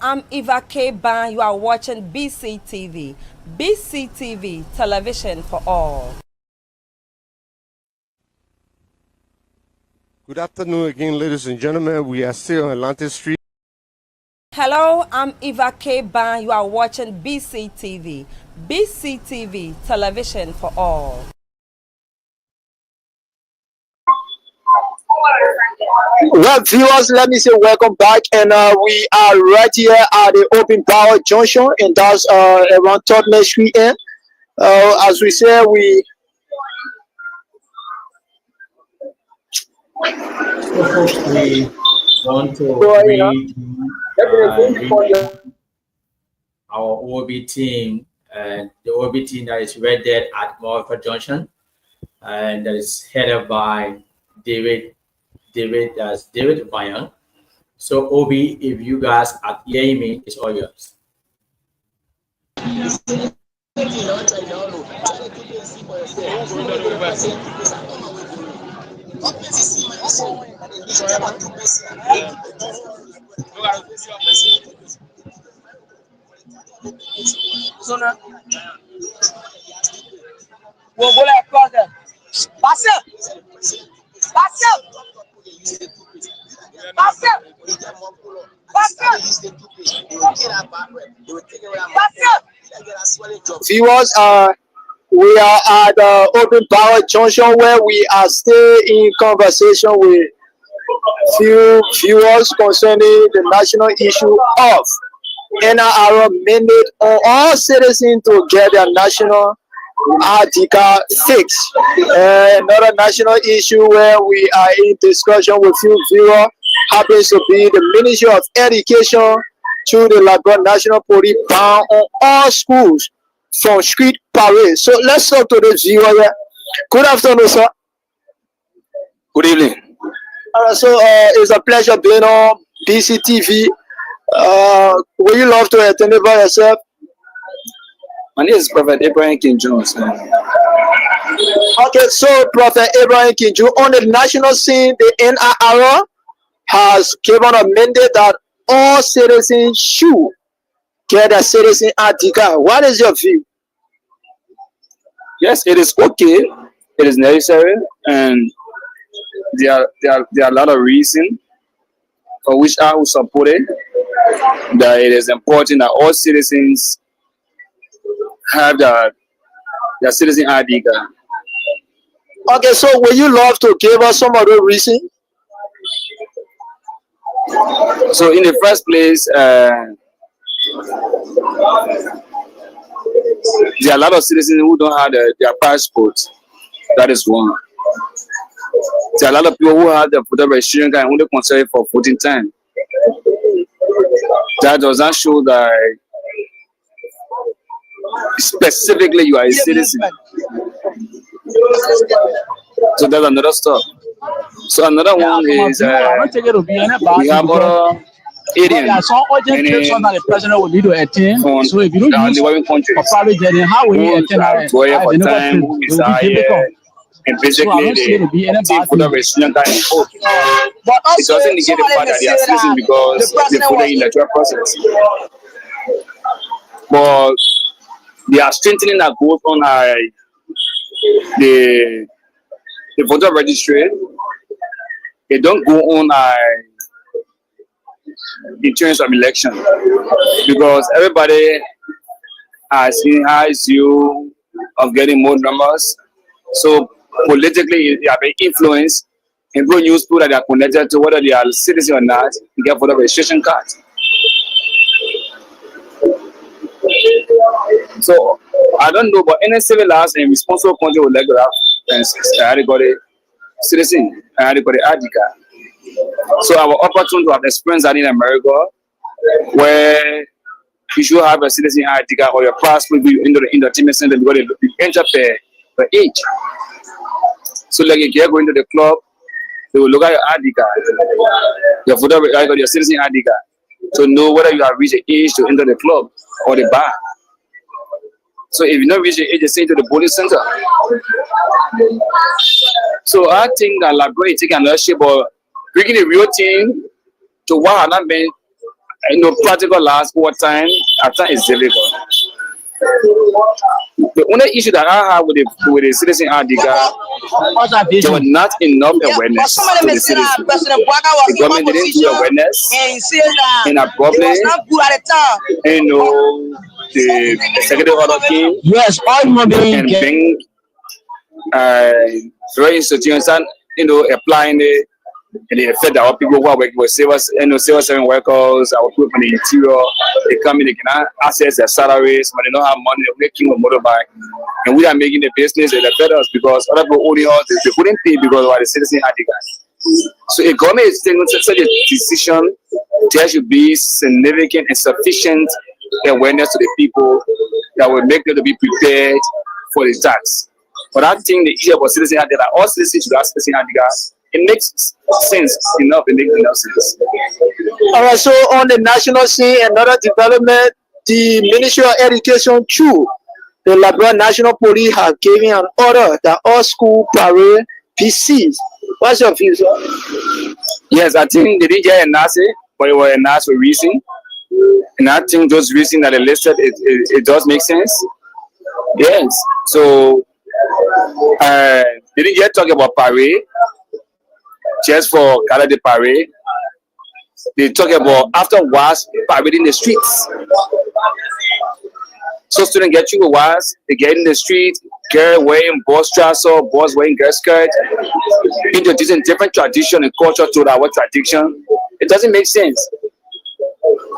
I'm Eva K. Ban. You are watching Bctv. Bctv, television for all. Good afternoon again, ladies and gentlemen. We are still on Atlantic Street. Hello, I'm Eva K. Ban. You are watching Bctv. Bctv, television for all. Well, viewers, let me say welcome back, and we are right here at the Open Power Junction, and that's around Tottenham Street. As we say, we. So folks, we want to read our OB team, and the OB team that is right there at Morpher Junction, and that is headed by David Vayan. So OB, if you guys are hearing me, it's all yours. Viewers, we are at Open Power Junction, where we are still in conversation with few viewers concerning the national issue of NRR mandate on all citizens to get their national ID card fixed. Another national issue where we are in discussion with few viewers happens to be the Ministry of Education to the Liberia National Police ban on all schools from street parade. So let's talk to the viewer here. Good afternoon, sir. Good evening. All right, so it's a pleasure being on Bctv. Would you love to attend it by yourself? My name is Prophet Abraham King Jones. Okay, so Prophet Abraham King Jones, on the national scene, the NRR has given a mandate that all citizens should get a citizen ID card. What is your view? Yes, it is okay. It is necessary, and there are a lot of reasons for which I will support it. That it is important that all citizens have their citizen ID card. Okay, so would you love to give us some of the reasons? So in the first place, there are a lot of citizens who don't have their passport. That is one. There are a lot of people who have the voter registration card and only consider it for voting time. That does not show that specifically you are a citizen. So that's another stuff. So another one is we have other aliens some urgent cases that the president will need to attend. So if you don't use for private journey, how will you attend? And basically they take voter registration card and vote. It doesn't negate the fact that they are citizens because they voted in the electoral process. But they are strengthening that vote on the voter registry. They don't go on in terms of election because everybody has view of getting more numbers. So politically, they are being influenced and go use people that are connected to whether they are citizens or not to get voter registration cards. So I don't know, but any civilized and responsible country would like to have everybody citizen and everybody ID card. So our opportunity to have experience that in America, where you should have a citizen ID card or your passport be into the entertainment center because you enter per age. So like if you're going to the club, they will look at your ID card, your voter ID, your citizen ID card, to know whether you have reached the age to enter the club or the bar. So if you not reach the age, they send you to the police center. So I think that Liberia is taking another shape, but bringing the real thing to what had not been practical last over time, at times it's difficult. The only issue that I have with the citizen Adiga, there was not enough awareness to the citizens. The government didn't do awareness in a public, the executive order came, Yes, all human beings and get being very institutions and applying the and the effect that our people who are working with civil serving workers, our people from the interior, they come in, they cannot access their salaries, but they don't have money, they're making a motorbike, and we are making the business, it affect us because other people only they couldn't pay because of the citizen had the guys. So a government is taking such a decision, there should be significant and sufficient awareness to the people that will make them to be prepared for the tax. But I think the issue about citizen had that all citizens should have citizen had the guys. It makes sense enough. It makes enough sense. All right, so on the national scene, another development, the Ministry of Education through the Liberia National Police have given an order that all school parade be seized. What's your view, sir? Yes, I think they didn't get a NASA, but it was a NASA reason. And I think those reasons that they listed, it does make sense. Yes. So they didn't yet talk about parade. Just for Gala de Parade, they talk about afterwards parade in the streets. So students get through the wires, they get in the street, girl wearing boss trousers, boys wearing girl skirt, introducing different tradition and culture to our tradition. It doesn't make sense.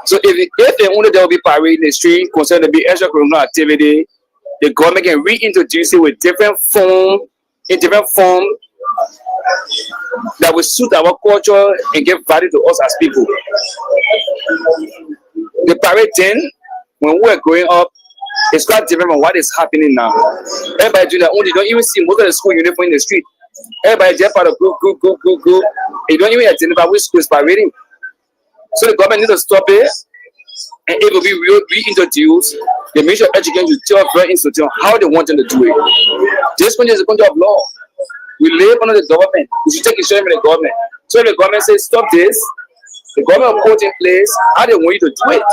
So if they only there will be parade in the street, consider to be extracurricular activity, the government can reintroduce it with different form, in different form that will suit our culture and give value to us as people. The parade then, when we were growing up, it's quite different from what is happening now. Everybody doing that, you don't even see most of the school uniform in the street. Everybody just part of group. You don't even identify which school is parading. So the government needs to stop it, and it will be reintroduced. The Ministry of Education to tell very institution how they want them to do it. This country is a country of law. We live under the government. We should take insurance from the government. So if the government says stop this, the government will put in place how they want you to do it.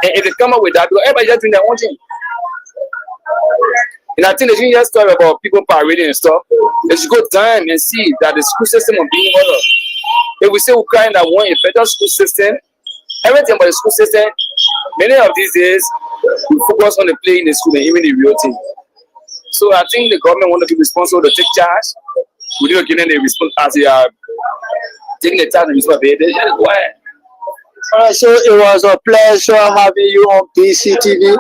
And if they come up with that, because everybody just doing their own thing. And I think they shouldn't just talk about people parading and stuff. They should go down and see that the school system is being ordered. If we say we're crying that want a better school system, everything about the school system, many of these days, we focus on the play in the school and even the real thing. So I think the government want to be responsible to take charge. We need to give them the response as they are taking the task and responsibility. Go ahead. All right, so it was a pleasure having you on BCTV.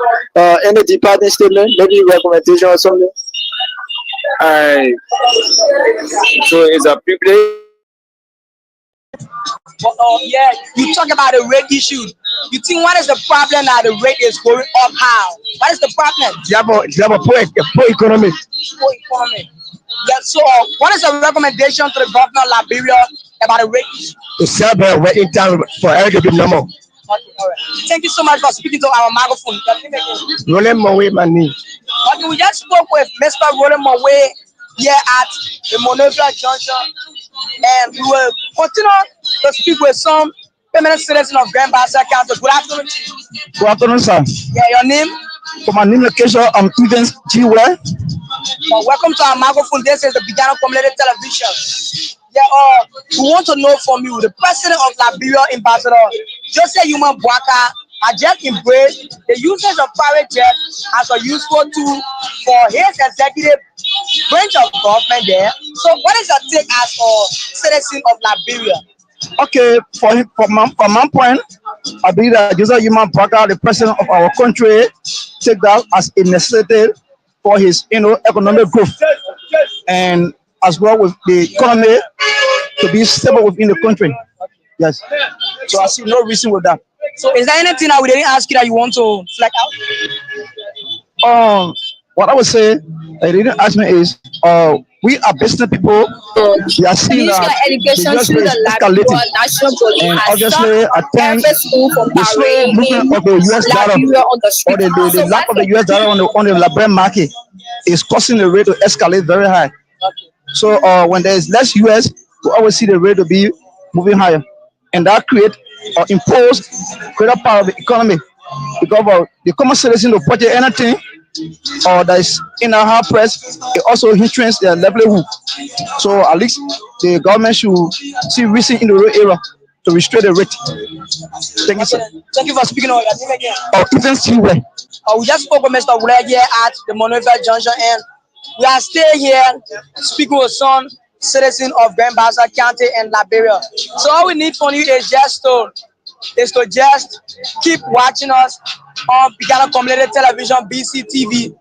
Any department statement, maybe recommendation or something? So it's a privilege. Yeah, you talk about the rate issue. You think what is the problem that the rate is going up? How? What is the problem? You have a poor economy. Poor economy. Yeah. So, what is the recommendation to the governor of Liberia about the rate issue? To sell the rate in time for every good number. Okay, all right. Thank you so much for speaking to our microphone. Rolling my way, my knee. Okay, we just spoke with Mr. Rolling my way here at the Monrovia Junction, and we will continue to speak with some permanent citizens of Grand Bassa County. Good afternoon. Good afternoon, sir. Yeah, your name? For my name location, I'm Prudence G. Well, welcome to our microphone. This is the Bctv Community Television. Yeah, we want to know from you, the president of Liberia, Ambassador Joseph Human BOAKAI, has just embraced the usage of private jet as a useful tool for his executive branch of government there. So what is your take as a citizen of Liberia? Okay, from my point, I believe that Joseph Human BOAKAI, the president of our country, take that as a necessity for his economic growth, and as well with the economy to be stable within the country. Yes. So I see no reason with that. So is there anything that we didn't ask you that you want to flag out? What I would say, they didn't ask me is, we are business people. We are seeing that education through the Liberia National Police and has obviously, I think the slow movement of the US dollar or the lack of the US dollar on the Liberian market is causing the rate to escalate very high. So when there is less US, we always see the rate to be moving higher, and that creates impose greater power of the economy because the common citizen to purchase anything or that is in a hard press, it also hinders their livelihood. So at least the government should see reason in the rural area to restrain the rate. Thank you, sir. Thank you for speaking on your name again. Even still, We just spoke with Mr. Wule here at the Monrovia Junction, and we are still here speaking with some citizens of Grand Bassa County and Liberia. So all we need from you is just to keep watching us on Bctv Community Television, Bctv.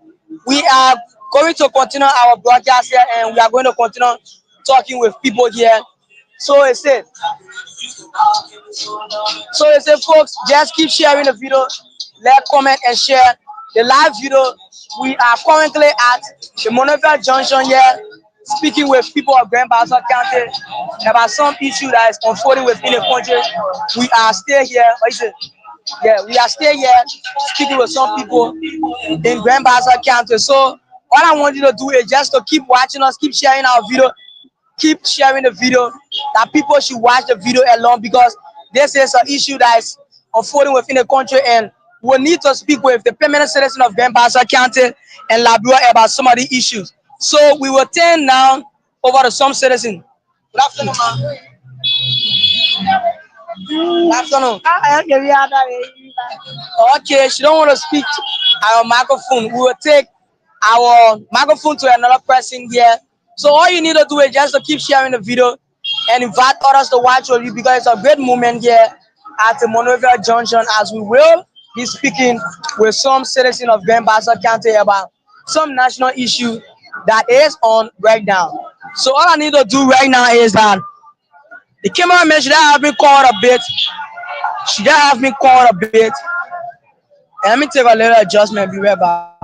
We are going to continue our broadcast here, and we are going to continue talking with people here. So it said, folks, just keep sharing the video, like, comment, and share the live video. We are currently at the Monrovia Junction here, speaking with people of Grand Bassa County about some issue that is unfolding within the country. We are still here. We are still here speaking with some people in Grand Bassa County. So all I want you to do is just to keep watching us, keep sharing our video, keep sharing the video. That people should watch the video along because this is an issue that is unfolding within the country, and we need to speak with the permanent citizen of Grand Bassa County and Liberia about some of the issues. So we will turn now over to some citizen. Good afternoon, ma'am. Good afternoon. Okay, she don't want to speak to our microphone. We will take our microphone to another person here. So all you need to do is just to keep sharing the video and invite others to watch with you because it's a great moment here at the Monrovia Junction as we will be speaking with some citizens of Grand Bassa County about some national issue that is on right now. So all I need to do right now is that the cameraman should have me called a bit. Should have me called a bit. And let me take a little adjustment. Be right back.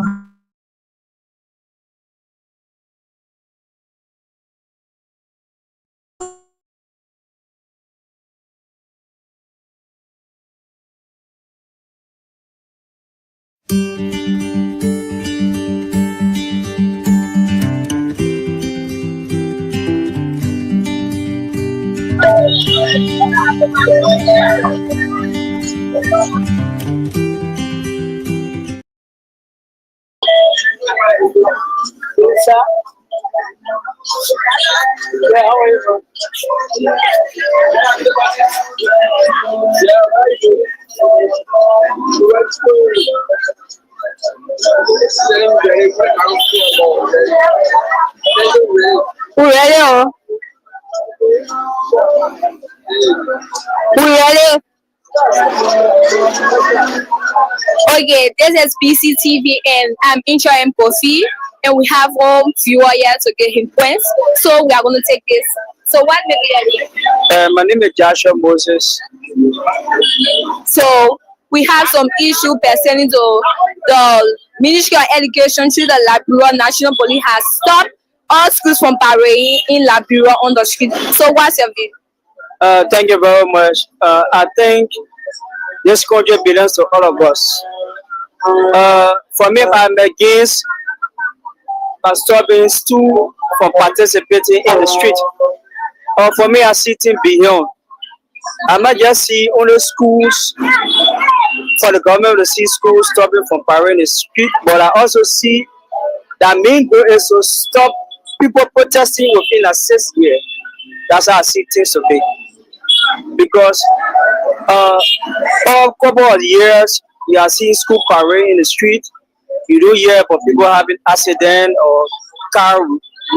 Yeah, how are you? Okay, this is BCTV and I'm Intra and Kofi, and we have one viewer here to get him points. So we are going to take this. So what may be your name? My name is Joshua Moses. So we have some issue pertaining to the Ministry of Education through the Liberia National Police has stopped all schools from parading in Liberia on the street. So what's your view? Thank you very much. I think this country belongs to all of us. For me, I'm against stopping students from participating in the street. For me, I see things beyond. I might just see only schools, for the government to see schools stopping from parading in the street, but I also see that main goal is to stop people protesting within a 6 year. That's how I see things to be. Because for a couple of years, we are seeing school parade in the street. You don't hear about people having accident or car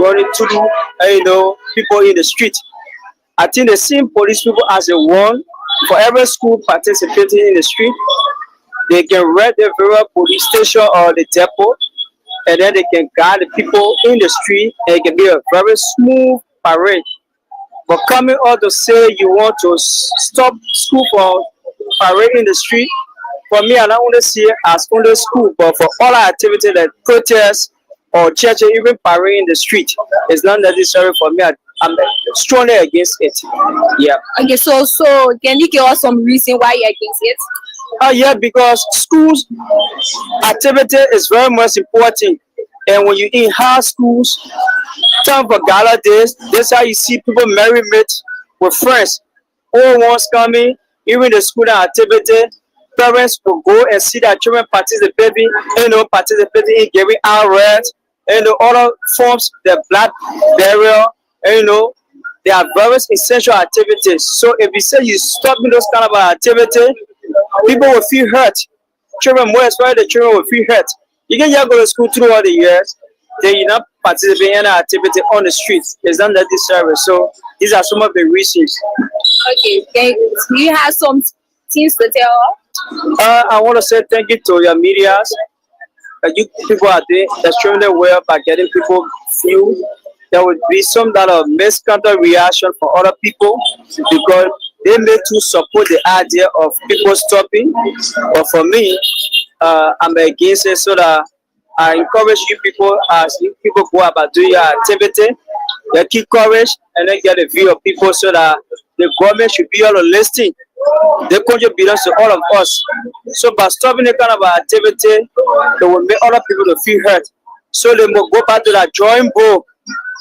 running through, people in the street. I think the same police people as the one for every school participating in the street, they can rent the very police station or the depot, and then they can guide the people in the street, and it can be a very smooth parade. But coming out to say you want to stop school from parading in the street, for me, I don't only see it as only school, but for all activities like protests or church, even parading in the street, it's not necessary for me. I'm strongly against it. Yeah. Okay, so can you give us some reason why you're against it? Yeah, because schools activity is very much important. And when you in high schools, time for gala days, that's how you see people marry mates with friends. All ones coming, Even the school activity, parents will go and see their children participating, participating in giving out rest, other forms, the blood burial, they are various essential activities. So if you say you stop those kind of activity, people will feel hurt. Children, more especially the children, will feel hurt. You can just go to school through all the years, then you not participate in any activity on the streets. It's not that this service. So these are some of the reasons. Okay, do you have some things to tell? I want to say thank you to your media. You people are doing extremely well by getting people feel. There would be some kind of miscounter reaction for other people because they may too support the idea of people stopping. But for me, I'm against it, so that I encourage you people as you people go about doing your activity. They keep courage and then get a view of people so that the government should be on the listing. They contribute to all of us. So by stopping the kind of activity, they will make other people to feel hurt. So they will go back to that drawing board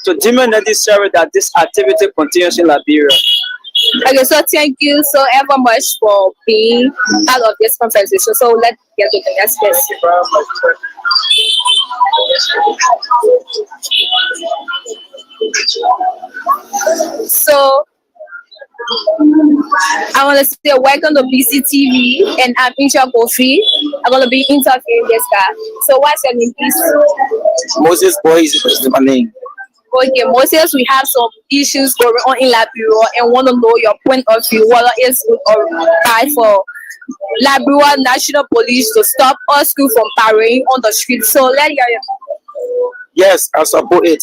to demand necessary that this activity continues in Liberia. Okay, so thank you so ever much for being part of this conversation. So let's get to the next question. So I want to say welcome to Bctv, and I'm Incha Kofi. I'm going to be interviewing this guy. So what's your name, please? Moses Boys is my name. Okay, Moses, we have some issues going on in Liberia and want to know your point of view, whether it's good or bad for Liberia National Police to stop all school from parading on the street. So let's hear you. Yes, I support it.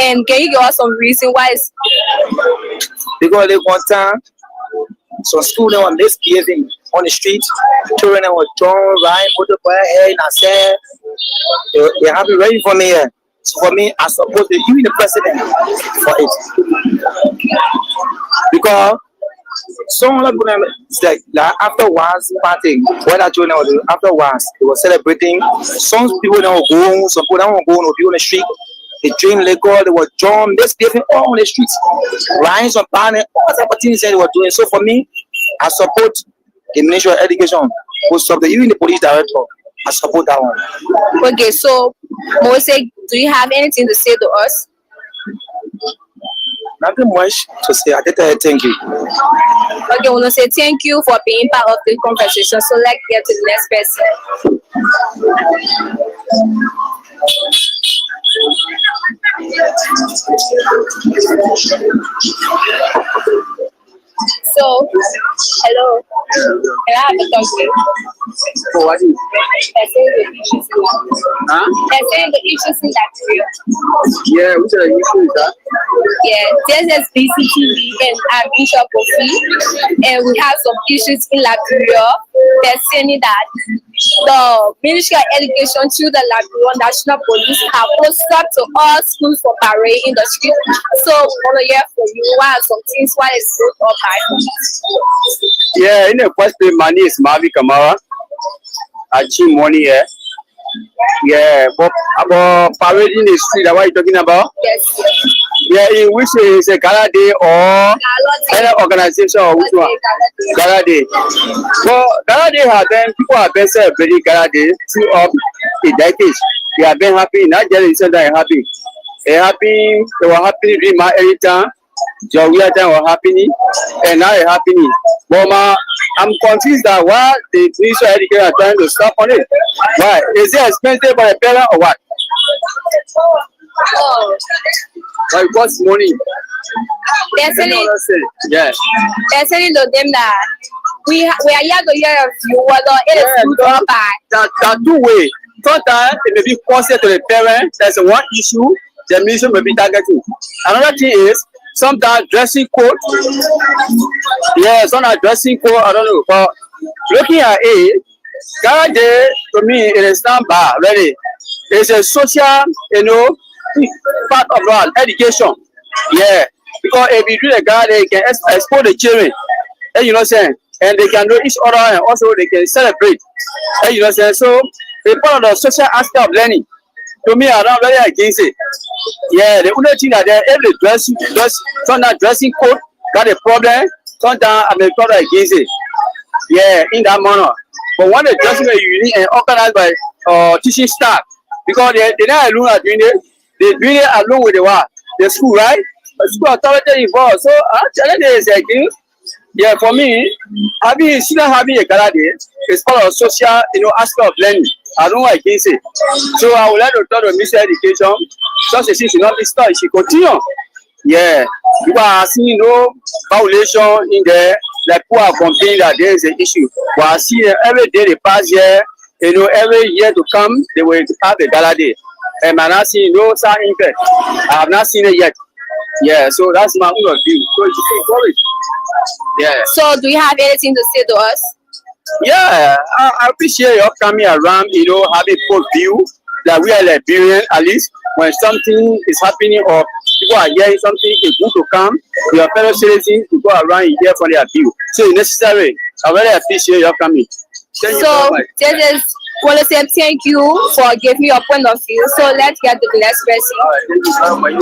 And can you give us some reason why it's because they one time some students were misbehaving on the street, children were drawn, right, motorbike, and I said they have it ready for me here. So for me, I support even the president for it. Because some of them like afterwards party, what I joined afterwards, they were celebrating. Some people don't go home, some people don't go home, people on the street. They drink liquor, they were drunk, misbehaving all on the streets, riots on party, all type of things they were doing. So for me, I support the Ministry of Education, who support even the police director. I support that one. okay? So Moses, do you have anything to say to us? Nothing much to say. I did thank you. Okay, I want to say thank you for being part of the conversation. So let's get to the next person. So, hello. Can I have a talk to you? For what? Huh? They're saying the issues in Liberia. Yeah, which are the issues that? Yeah, this is Bctv and I'm Incha Kofi, and we have some issues in Liberia. They're saying that the Ministry of Education through the Liberia National Police have put stop to all schools for parade in the street. So we want to hear from you. What are some things? Why is good or bad? Yeah, in the first place, my name is Mavi Kamara. I achieve money here. Yeah, but about parading in the street, what are you talking about? Yes. Yeah, in which is a gala day or any organization or which one? Gala day. Well, gala day has been, people have been celebrating gala day throughout the decades. They have been happy, not just that they're happy. They're happy, they were happy during my early time. Your real time was happening, and now it's happening. But I'm confused that why the Ministry of Education are trying to stop on it. Why? Is it expensive by the parent or what? Oh. Like what's money? They're saying, yes. They're saying to them that we are here to hear of you whether it is good or bad. There are two ways. Sometimes it may be costly to the parent. There's one issue the ministry may be targeting. Another thing is sometimes dressing code. Yeah, sometimes dressing code. I don't know. But looking at it, Gala Day to me it is not bad. Really, it's a social, part of our education. Yeah, because if you do the Gala Day, you can expose the children. And you know what I'm saying? And they can know each other, and also they can celebrate. And you know what I'm saying? So it's part of the social aspect of learning. To me, I'm not very against it. Yeah, the only thing that if the dress, some dressing code got a problem, sometimes I may talk against it. Yeah, in that manner. But when the judgment is unique and organized by teaching staff, because they're not alone at doing it, they're doing it along with the school, right? The school authority involved. So I challenge is again. Yeah, for me, having a gala day is part of social, aspect of learning. I don't know against it. So I would like to tell the Minister of Education, just as she should not be stopped, she continue. Yeah, because I see no violation in there. Like people are complaining that there is an issue. But I see every day they pass here, every year to come, they will have a gala day. And I'm not seeing no sign impact. I have not seen it yet. Yeah, so that's my own view. So it's encouraged. Yeah. So do you have anything to say to us? Yeah, I appreciate you coming around, having full view that we are Liberian, at least when something is happening or people are hearing something, it's good to come. Your fellow citizens to go around and hear from their view. So it's necessary. I really appreciate you coming. Thank you so much. This is Policy. Thank you for giving me your point of view. So let's get to the next person. All right, thank you so much.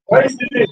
Where is it?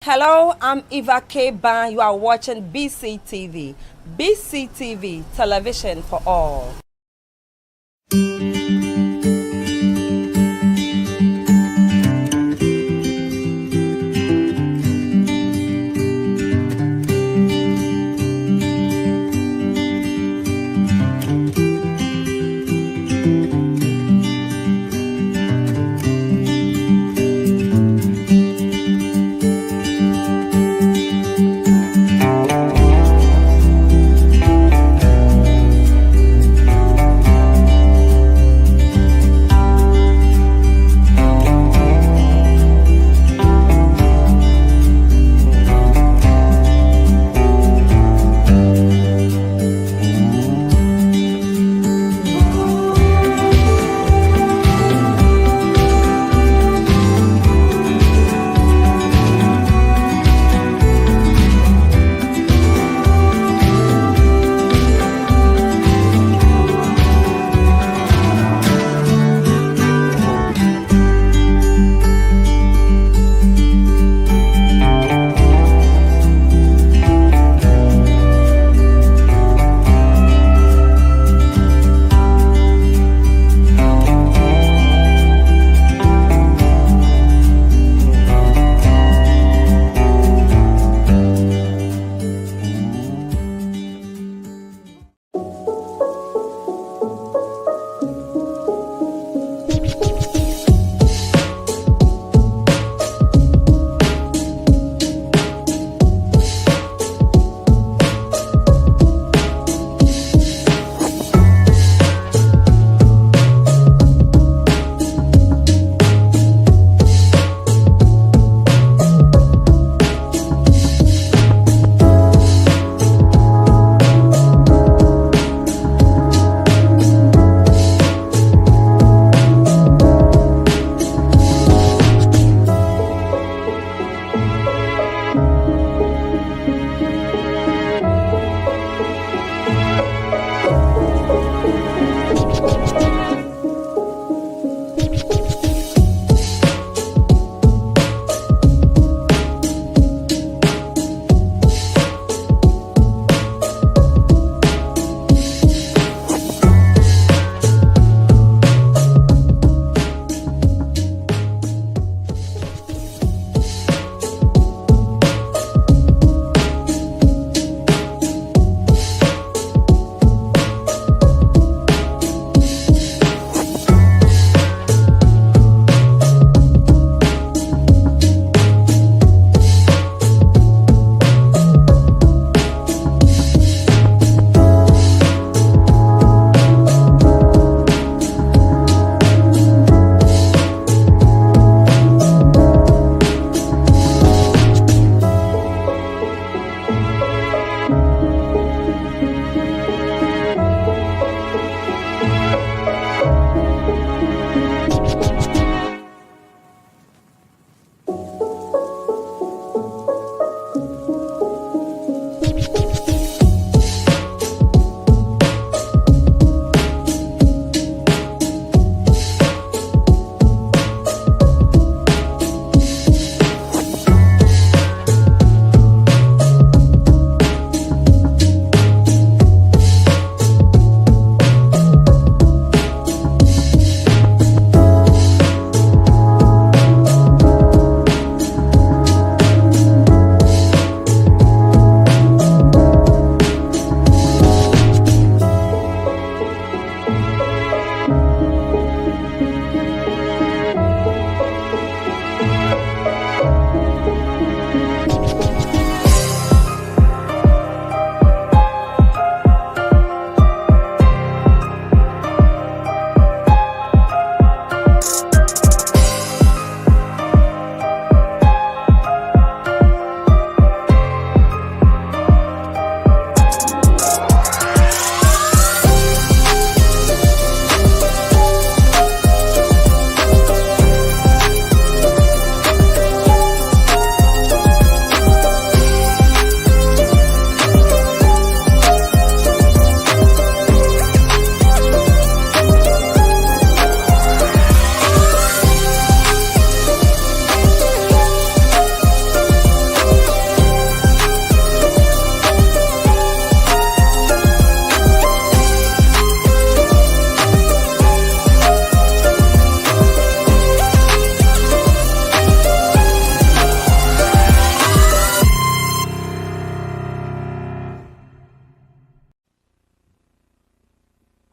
Hello, I'm Eva K. Ban. You are watching Bctv. Bctv, television for all.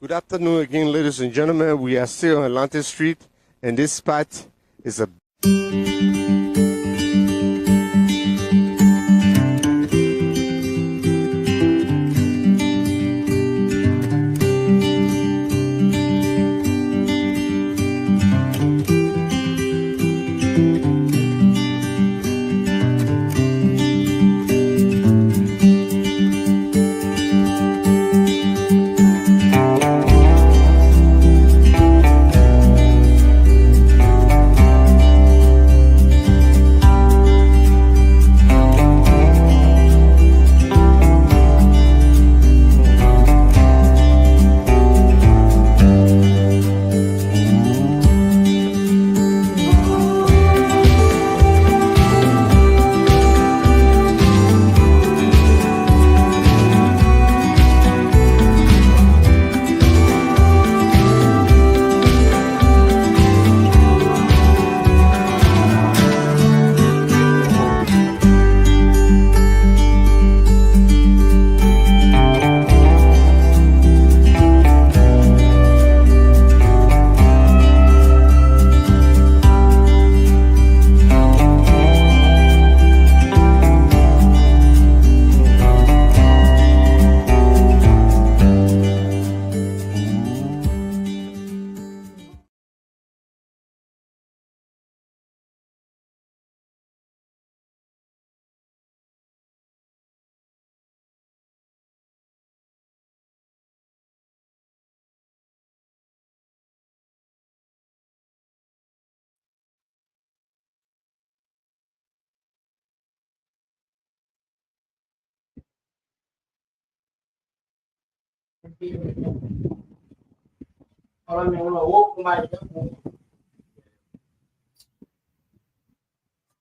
Good afternoon again, ladies and gentlemen. We are still on Atlantic Street, and this spot is a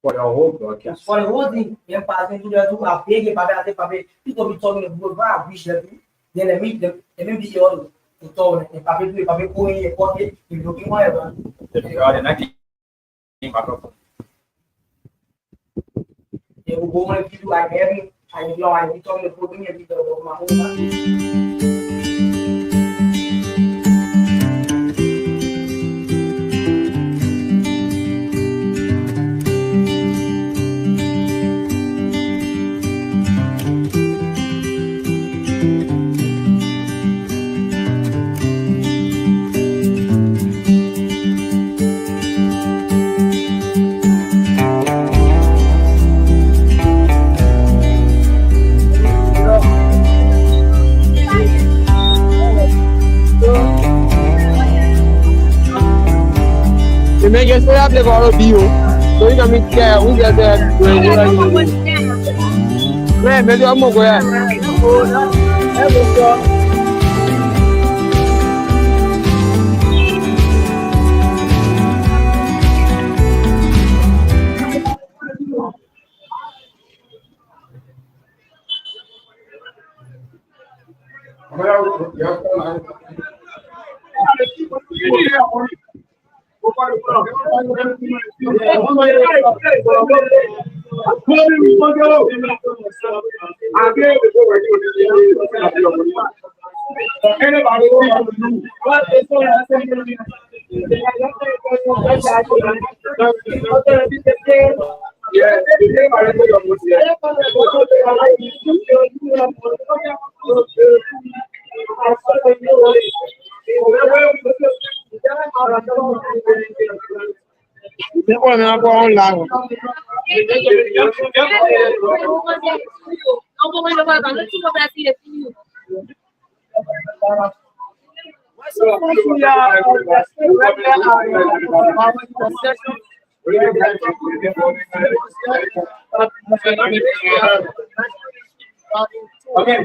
For the whole broadcast. For the whole thing, you're passing to the two are big, people be talking about wish that then they meet them, and maybe you all to talk and Papi going a pocket, you looking whatever. They are the 19 microphone. They will go and people like having, I know I be talking about me and people about my own. You make us have the borrow bio. So you can make care, we get there. Man, maybe I'm going Okay,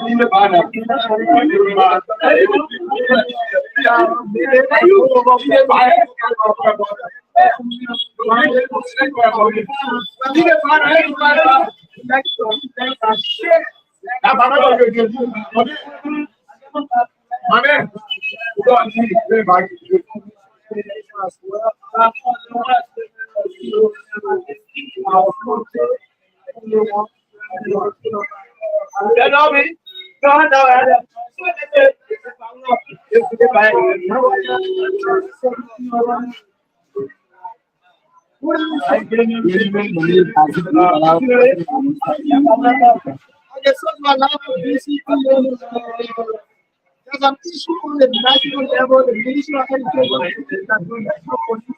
There's an issue on the national level, the Ministry of Education, that the national police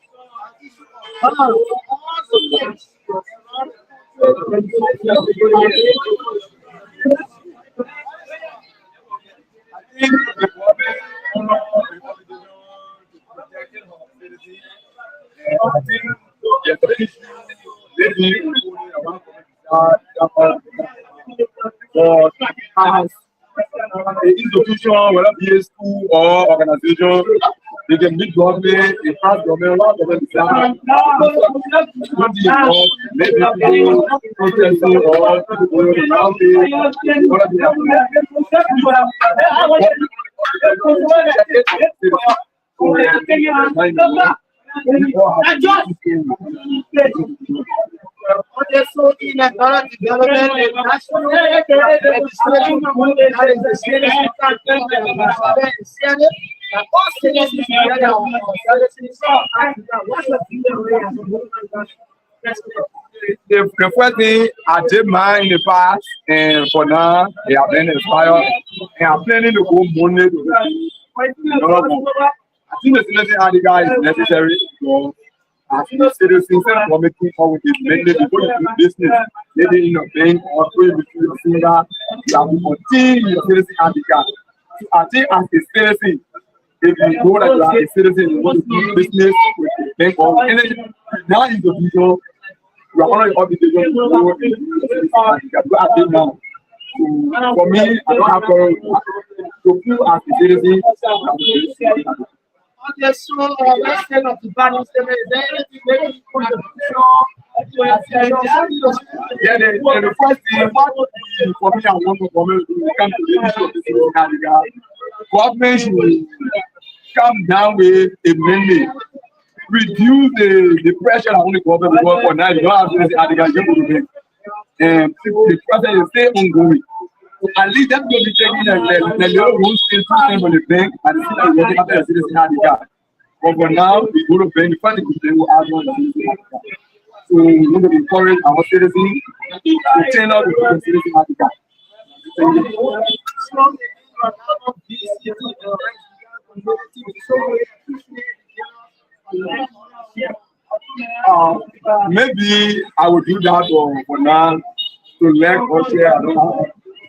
the institution, whether be a school or organization, they can meet government, they pass government, what government decide. Maybe people protesting or people going around also in another development, a national legislation that is the the first thing I did mine in the past, and for now, they have been inspired, and I'm planning to go Monday to I think the citizen article is necessary. So, I think the citizens are making forward with mainly people who do business, maybe in a bank or between the finger, you have to continue your citizen article. So, I think as a citizen, if you know that you are a citizen, you want to do business with the bank or anything, now individual, you are already obligated to go in the citizen article now. So, for me, I don't have to feel as a citizen. Okay, so let's say that the balance is there anything very important. Yeah, the first thing for me, I want to come to the issue of the government should come down with a mandate, reduce the pressure on the government because for now you don't have to say article and the process is still ongoing. So at least that will be taking the little room still on the bank and see that we're after the citizen handicap. But for now, we go to bank, the first thing will add on the citizen handicap. So we want to encourage our citizens to turn out the citizen handicap. Maybe I will do that for now to let us share.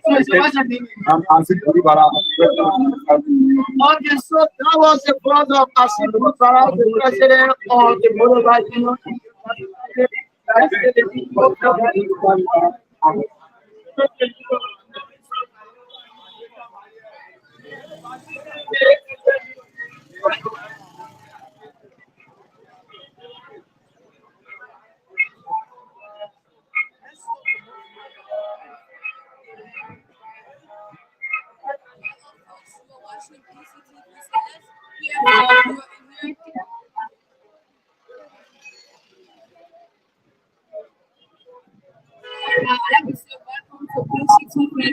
Okay, so that was the brother of Asim Bukara, the president of the Board Union.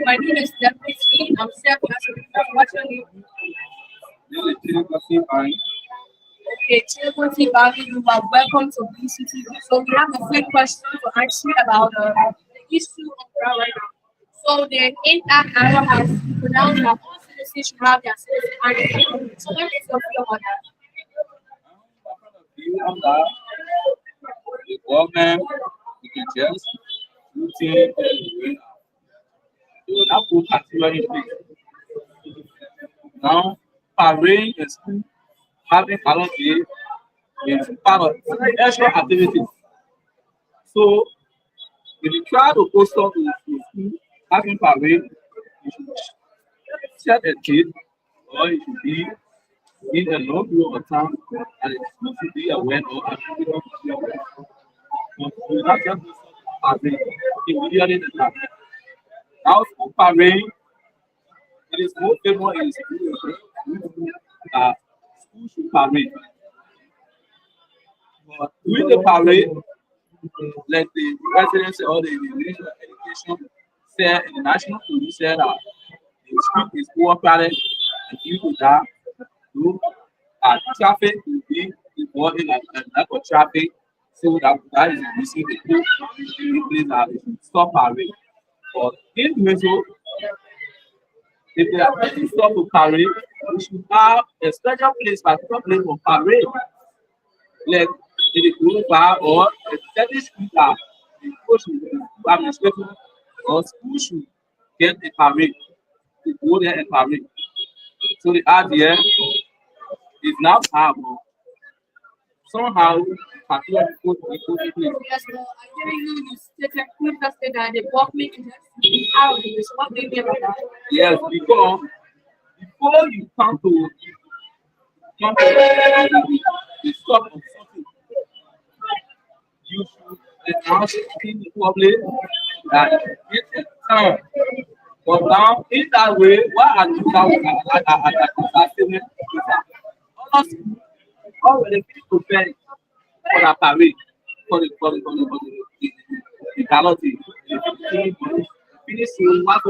My name is Deputy. I'm what's your name? Okay, Chilwati Bali, you are welcome to BCTV. So we have a quick question to ask you about the issue of ground right now. So the impact hour has pronounced that all citizens should have their citizen ID. So what is your view on that? The government, you can just routine that put particularly in place. Now, parade is having along day is part of extra activities. So, if you try to post up to school having parade, you should set a date or it should be in a long period of time and it should be aware of activity of the aware. But you have just parade immediately the time. Now, school parade, it is more famous in school. School should parade. But during the parade, like the presidency or the Ministry of Education said, the National Police said that the street is cooperative and due to that, traffic will be involved in like of traffic, so that is reducing the place that we should stop parade. But in doing so, if they are making stop to parade, we should have a special place, particular place for parade, like in the Kuru bar or a certain school that the school should administrative or school should get a parade to go there and parade. So the idea is now have somehow particular people. Yes, well, I hear you stated previously that the government is just out of this. What do you mean by that? Yes, because before you come to the stop of something, you should announce in the public that it's a time. But now, in that way, why are you now at statement? Honestly, already prepared for the parade, the penalty, finish what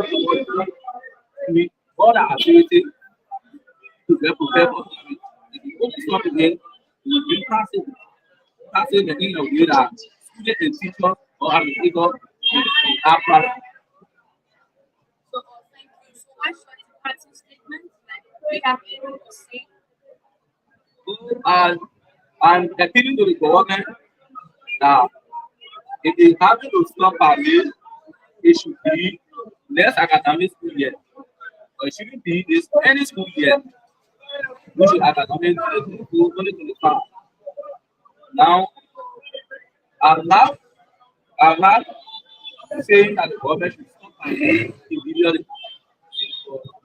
with all the activity to get prepared for the parade. If you go to stop again, you will be passing the thing of you that student and teacher or administrator are practice. So, thank you. So, why should the party statement like we have anything to say? And appealing to the government that if they having to stop parade, it should be less academic school year. Or it shouldn't be this any school year. We should academic school only to the farm. Now, I'm not saying that the government should stop parade immediately.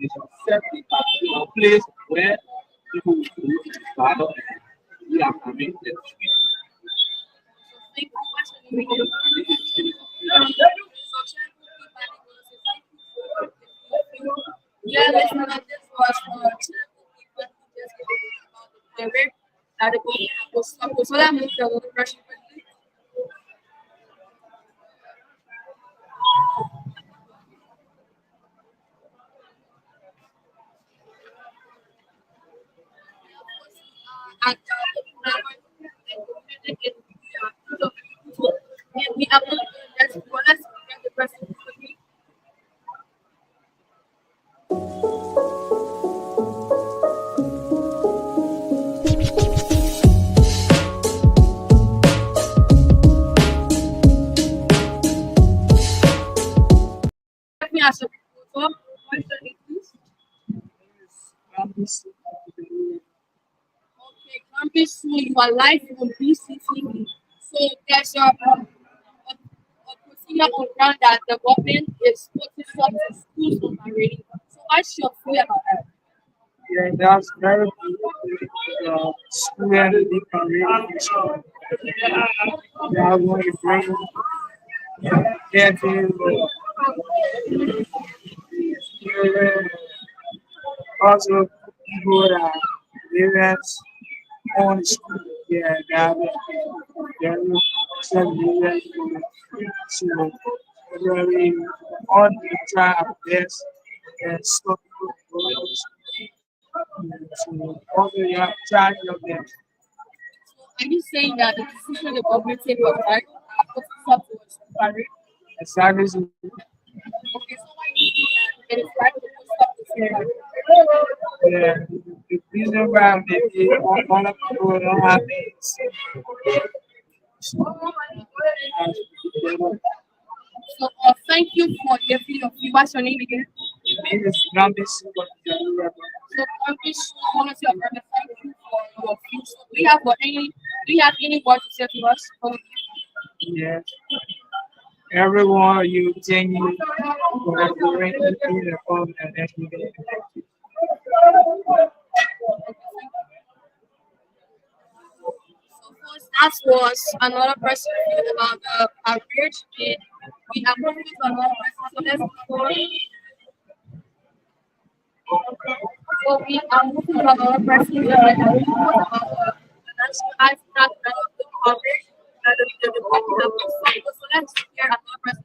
They should set a particular place where people will go to start up and we are coming to the street. Thank you. Why should we yeah, listener, this was the rape that the government was stop. So that moved the water pressure. We are going to get the person. Let me ask you a question, please. Okay, Campus, so you are live on BCTV. So there's a procedure on ground that the government is putting stop to schools from already. So what's your fear about that? Yeah, that's very good. Student declaration. They are going to bring getting children, also people that parents on school. Yeah, that is very so really on the try our best and stop people from going to school. So also you have to try your best. Are you saying that the decision the government take was right? Put stop to parade? Exactly. Okay, so why do you think that it is right to put stop to parade? Yeah, the reason why maybe all of people don't have this. So thank you for giving your fee. What's your name again? My name is Gambi. So Gambi, I want to say a very thank you for your fee. So do you have any words to say to us? Yeah. Everyone, you thank you for bringing me the phone and everything. That was another person about the average. We have moved to another person. So let's go. So we are moving to another person. About the national average. The popular person. So let's hear another person.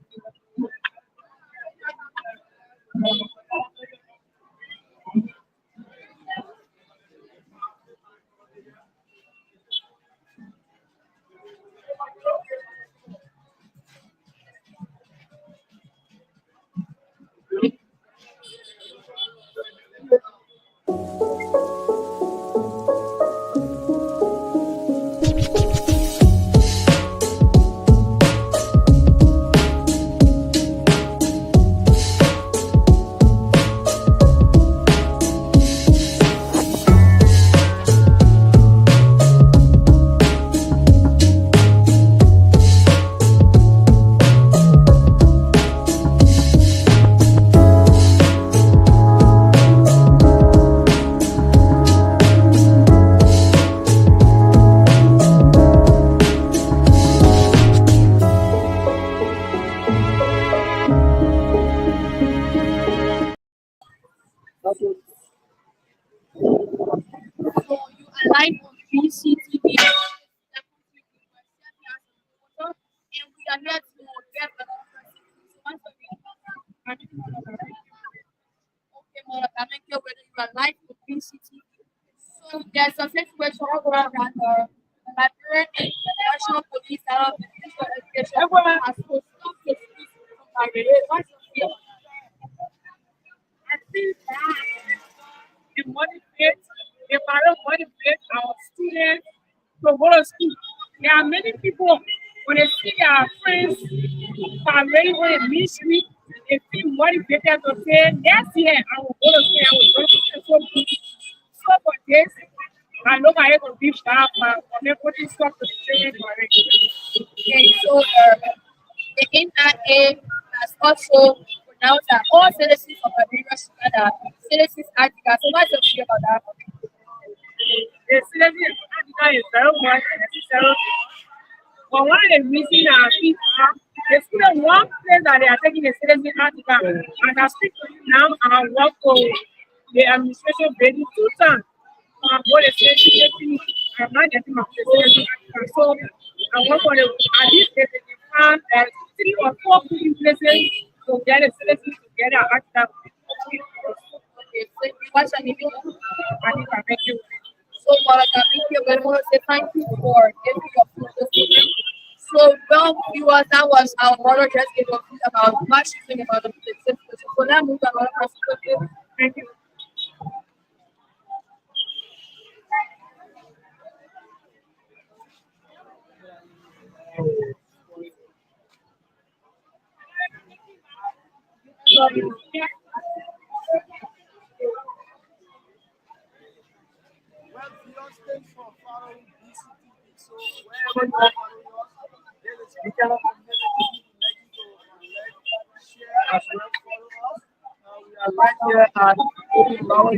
I'm here to get another person. So once again, I'm okay, Mother, I make you whether you are live to BCTV. So there's a situation around that Liberian National Police and the Ministry of Education has to stop the schools from migrating. What's your fear? I think that it motivates, the parent motivates our students to go to school. There are many people, when they see their friends parading on a ministry, they feel motivated to say, next year I will go to school, I will go to school. So for this, I know I have to be back, but I'm not putting stuff to the children already. Okay, so the NIA has also pronounced that all citizens of Liberia should gather citizens article. So what's your view about that? The citizens article is very much necessary. But one of the reasons I think the student one place that they are taking the citizen article, and I speak to you now, and I work for the administration building 2 times. I'm going to say I'm not getting my citizen article. So I work for the at least they found 3 or 4 polling places to get a citizen to get an article. Okay, so what's your name? I think I make you. So Monica, thank you very much. Thank you for giving your food. So, well, viewers, that was our model just gave us about much thing about the system. So now move on to perspective. Thank you. Well, viewers, thanks for following BCTV. So wherever you are following us, there is a channel for negativity. Like you to share as well. Follow us. We are right here at tomorrow.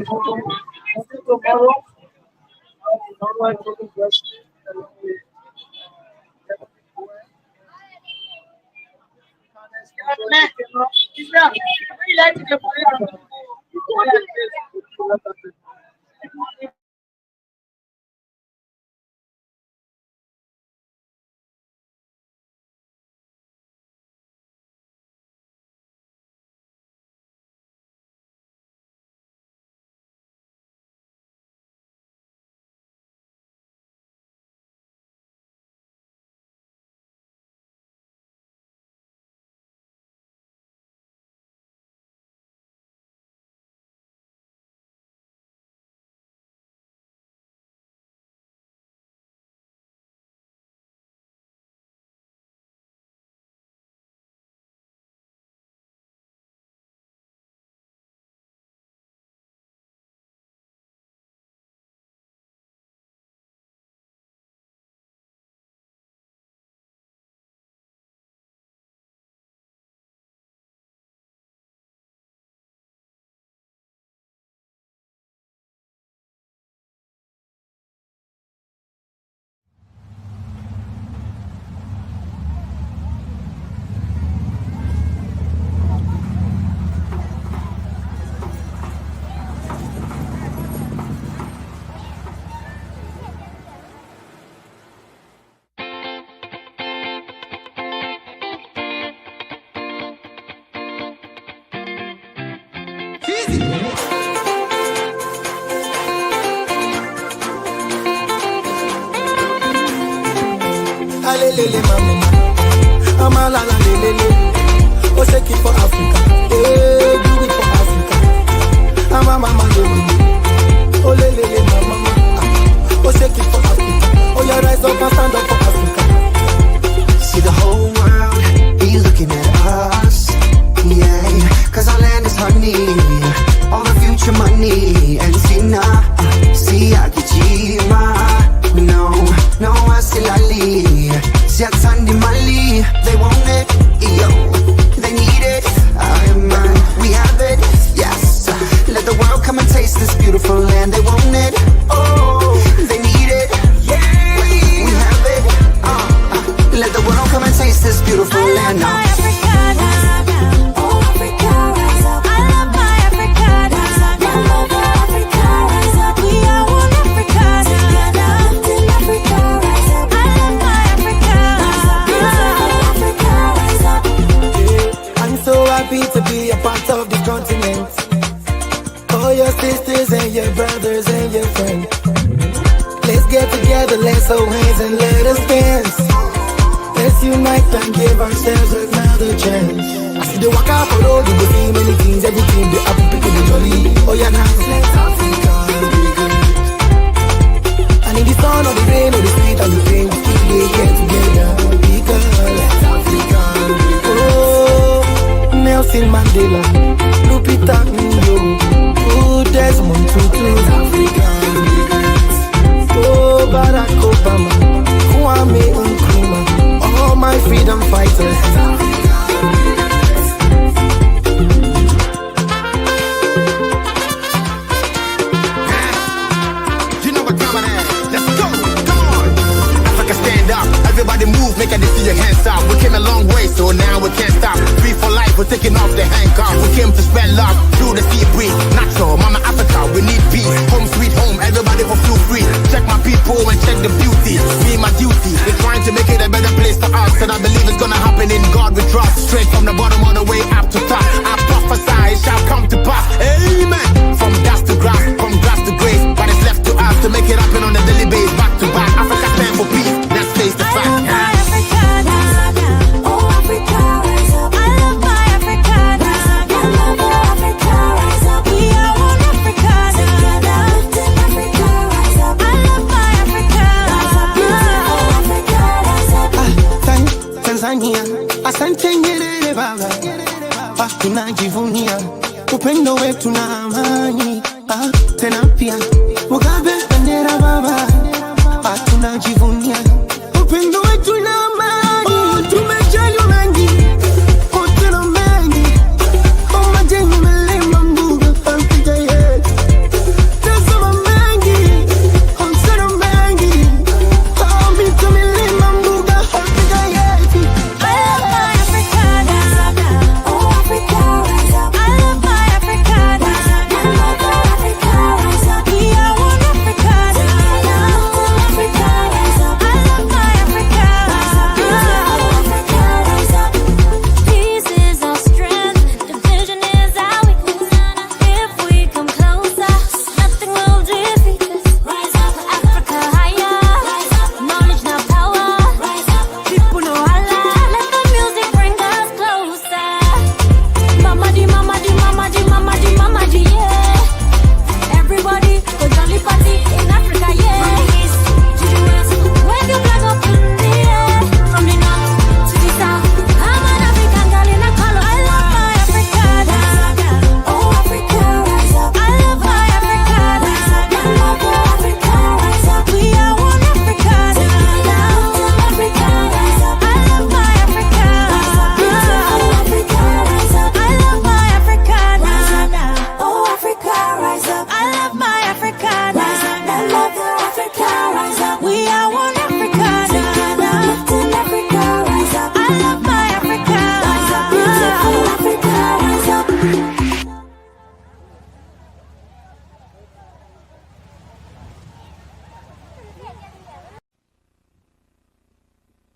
Alelele mama, mama la la lelele. Oh, shake it for Africa, yeah, do it for Africa. Mama mama lelele, oh lelele mama, oh shake it for Africa. Oh, you rise up and stand up for Africa. See the whole world, be looking at us, yeah. 'Cause our land is honey, all the future money, and see now, see I get you, no, no, I still Ali. See I turn the Mali, they want it, yo, they need it, man, we have it, yes. Let the world come and taste this beautiful land, they want it, oh, they need it, yeah, we have it, let the world come and taste this beautiful land now. our hands and let us dance. Let's unite and give ourselves another chance. I see the walk out for road, you go see many things, everything they happen, people they jolly. Oh yeah, now let Africa be good. And in the sun or the rain or the street and the pain, we still they get together. Because let Africa be good. Oh, Nelson Mandela, Lupita Nyong'o, oh Desmond Tutu, let Africa be good. Oh Barack Obama, Kwame Nkrumah, all my freedom fighters. Everybody move, make a see your hands up. We came a long way, so now we can't stop. Free for life, we're taking off the handcuff. We came to spread love through the sea breeze. Natural, Mama Africa, we need peace. Home sweet home, everybody will feel free. Check my people and check the beauty. Me, my duty. We're trying to make it a better place for us, and I believe it's gonna happen in God we trust. Straight from the bottom all the way up to top. I prophesy, it shall come to pass. Amen. From dust to grass, from grass to grace. But it's left to us to make it happen on a daily basis. Back to back, Africa stand for peace. Let's face the fact. Asante Nyerere baba, tunajivunia upendo wetu na amani. Tena pia Mugabe bendera baba, tunajivunia upendo wetu na amani. Tumejaliwa mengi, tena mengi, majengo melema mbuga Afrika yetu. Tazama mengi, tena mengi, mito milima mbuga Afrika yetu.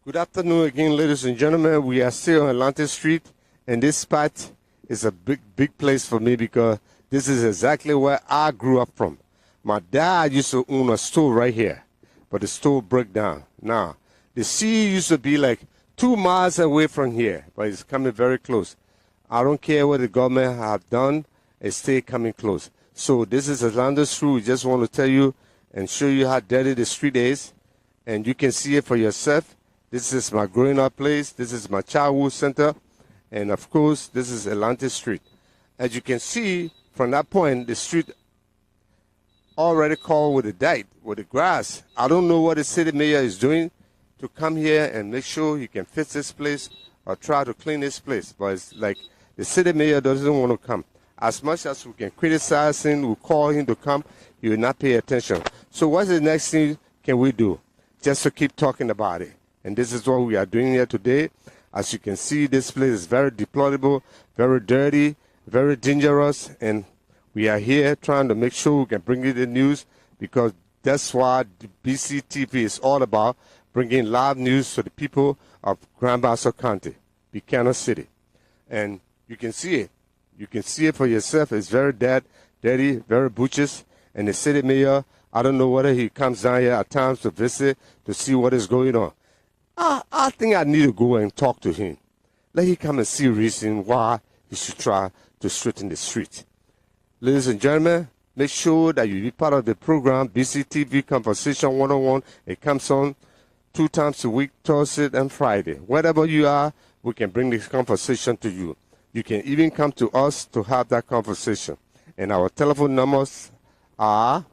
Good afternoon again, ladies and gentlemen. We are still on Atlantic Street, and this spot is a big place for me because this is exactly where I grew up from. My dad used to own a store right here, but the store broke down. Now, the sea used to be like 2 miles away from here, but it's coming very close. I don't care what the government have done, it's still coming close. So this is Atlantic Street. We just want to tell you and show you how dirty the street is, and you can see it for yourself. This is my growing up place. This is my childhood center. And of course, this is Atlantic Street. As you can see from that point, the street already covered with the dirt, with the grass. I don't know what the city mayor is doing to come here and make sure he can fix this place or try to clean this place. But it's like the city mayor doesn't want to come. As much as we can criticize him, we call him to come, he will not pay attention. So what's the next thing can we do? Just to keep talking about it. And this is what we are doing here today. As you can see, this place is very deplorable, very dirty, very dangerous. And we are here trying to make sure we can bring you the news because that's what the Bctv is all about, bringing live news to the people of Grand Bassa County, Buchanan City. And you can see it. You can see it for yourself. It's very dirty, very butchers. And the city mayor, I don't know whether he comes down here at times to visit, to see what is going on. I think I need to go and talk to him. Let him come and see reason why he should try to straighten the street. Ladies and gentlemen, make sure that you be part of the program, BCTV Conversation 101. It comes on 2 times a week, Thursday and Friday. Wherever you are, we can bring this conversation to you. You can even come to us to have that conversation. And our telephone numbers are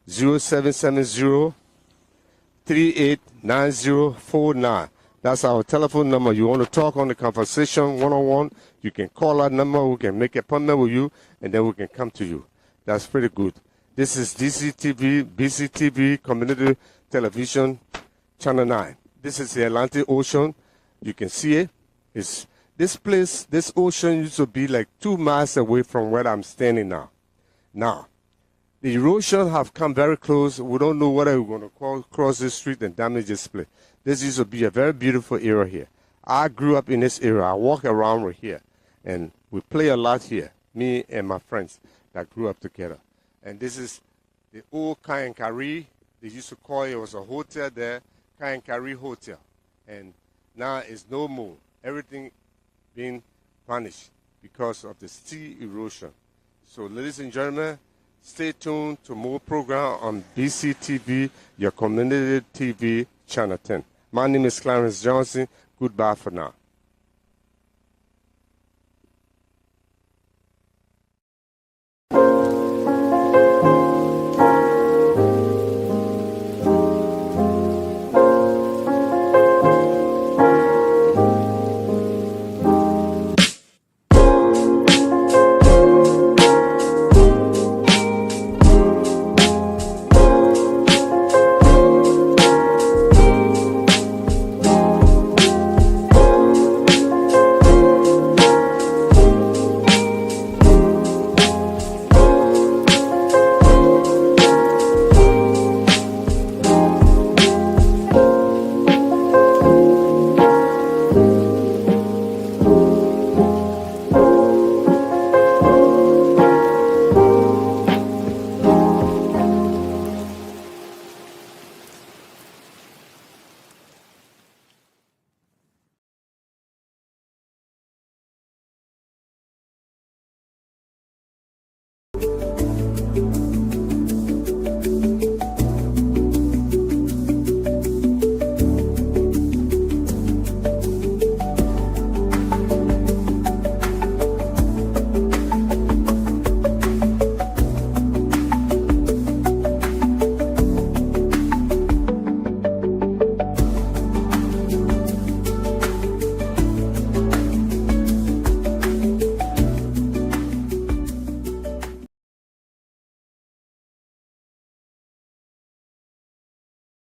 0770-389049. That's our telephone number. You want to talk on the conversation 101, you can call that number. We can make an appointment with you, and then we can come to you. That's pretty good. This is BCTV Community Television Channel 9. This is the Atlantic Ocean. You can see it. It's this place, this ocean used to be like 2 miles away from where I'm standing now. Now, the erosion have come very close. We don't know whether we're going to cross this street and damage this place. This used to be a very beautiful area here. I grew up in this area. I walk around right here, and we play a lot here, me and my friends that grew up together. And this is the old Kayankari. They used to call it, it was a hotel there, Kayankari Hotel. And now it's no more. Everything being vanished because of the sea erosion. So, ladies and gentlemen, stay tuned to more program on BCTV, your community TV, Channel 10. My name is Clarence Johnson. Goodbye for now.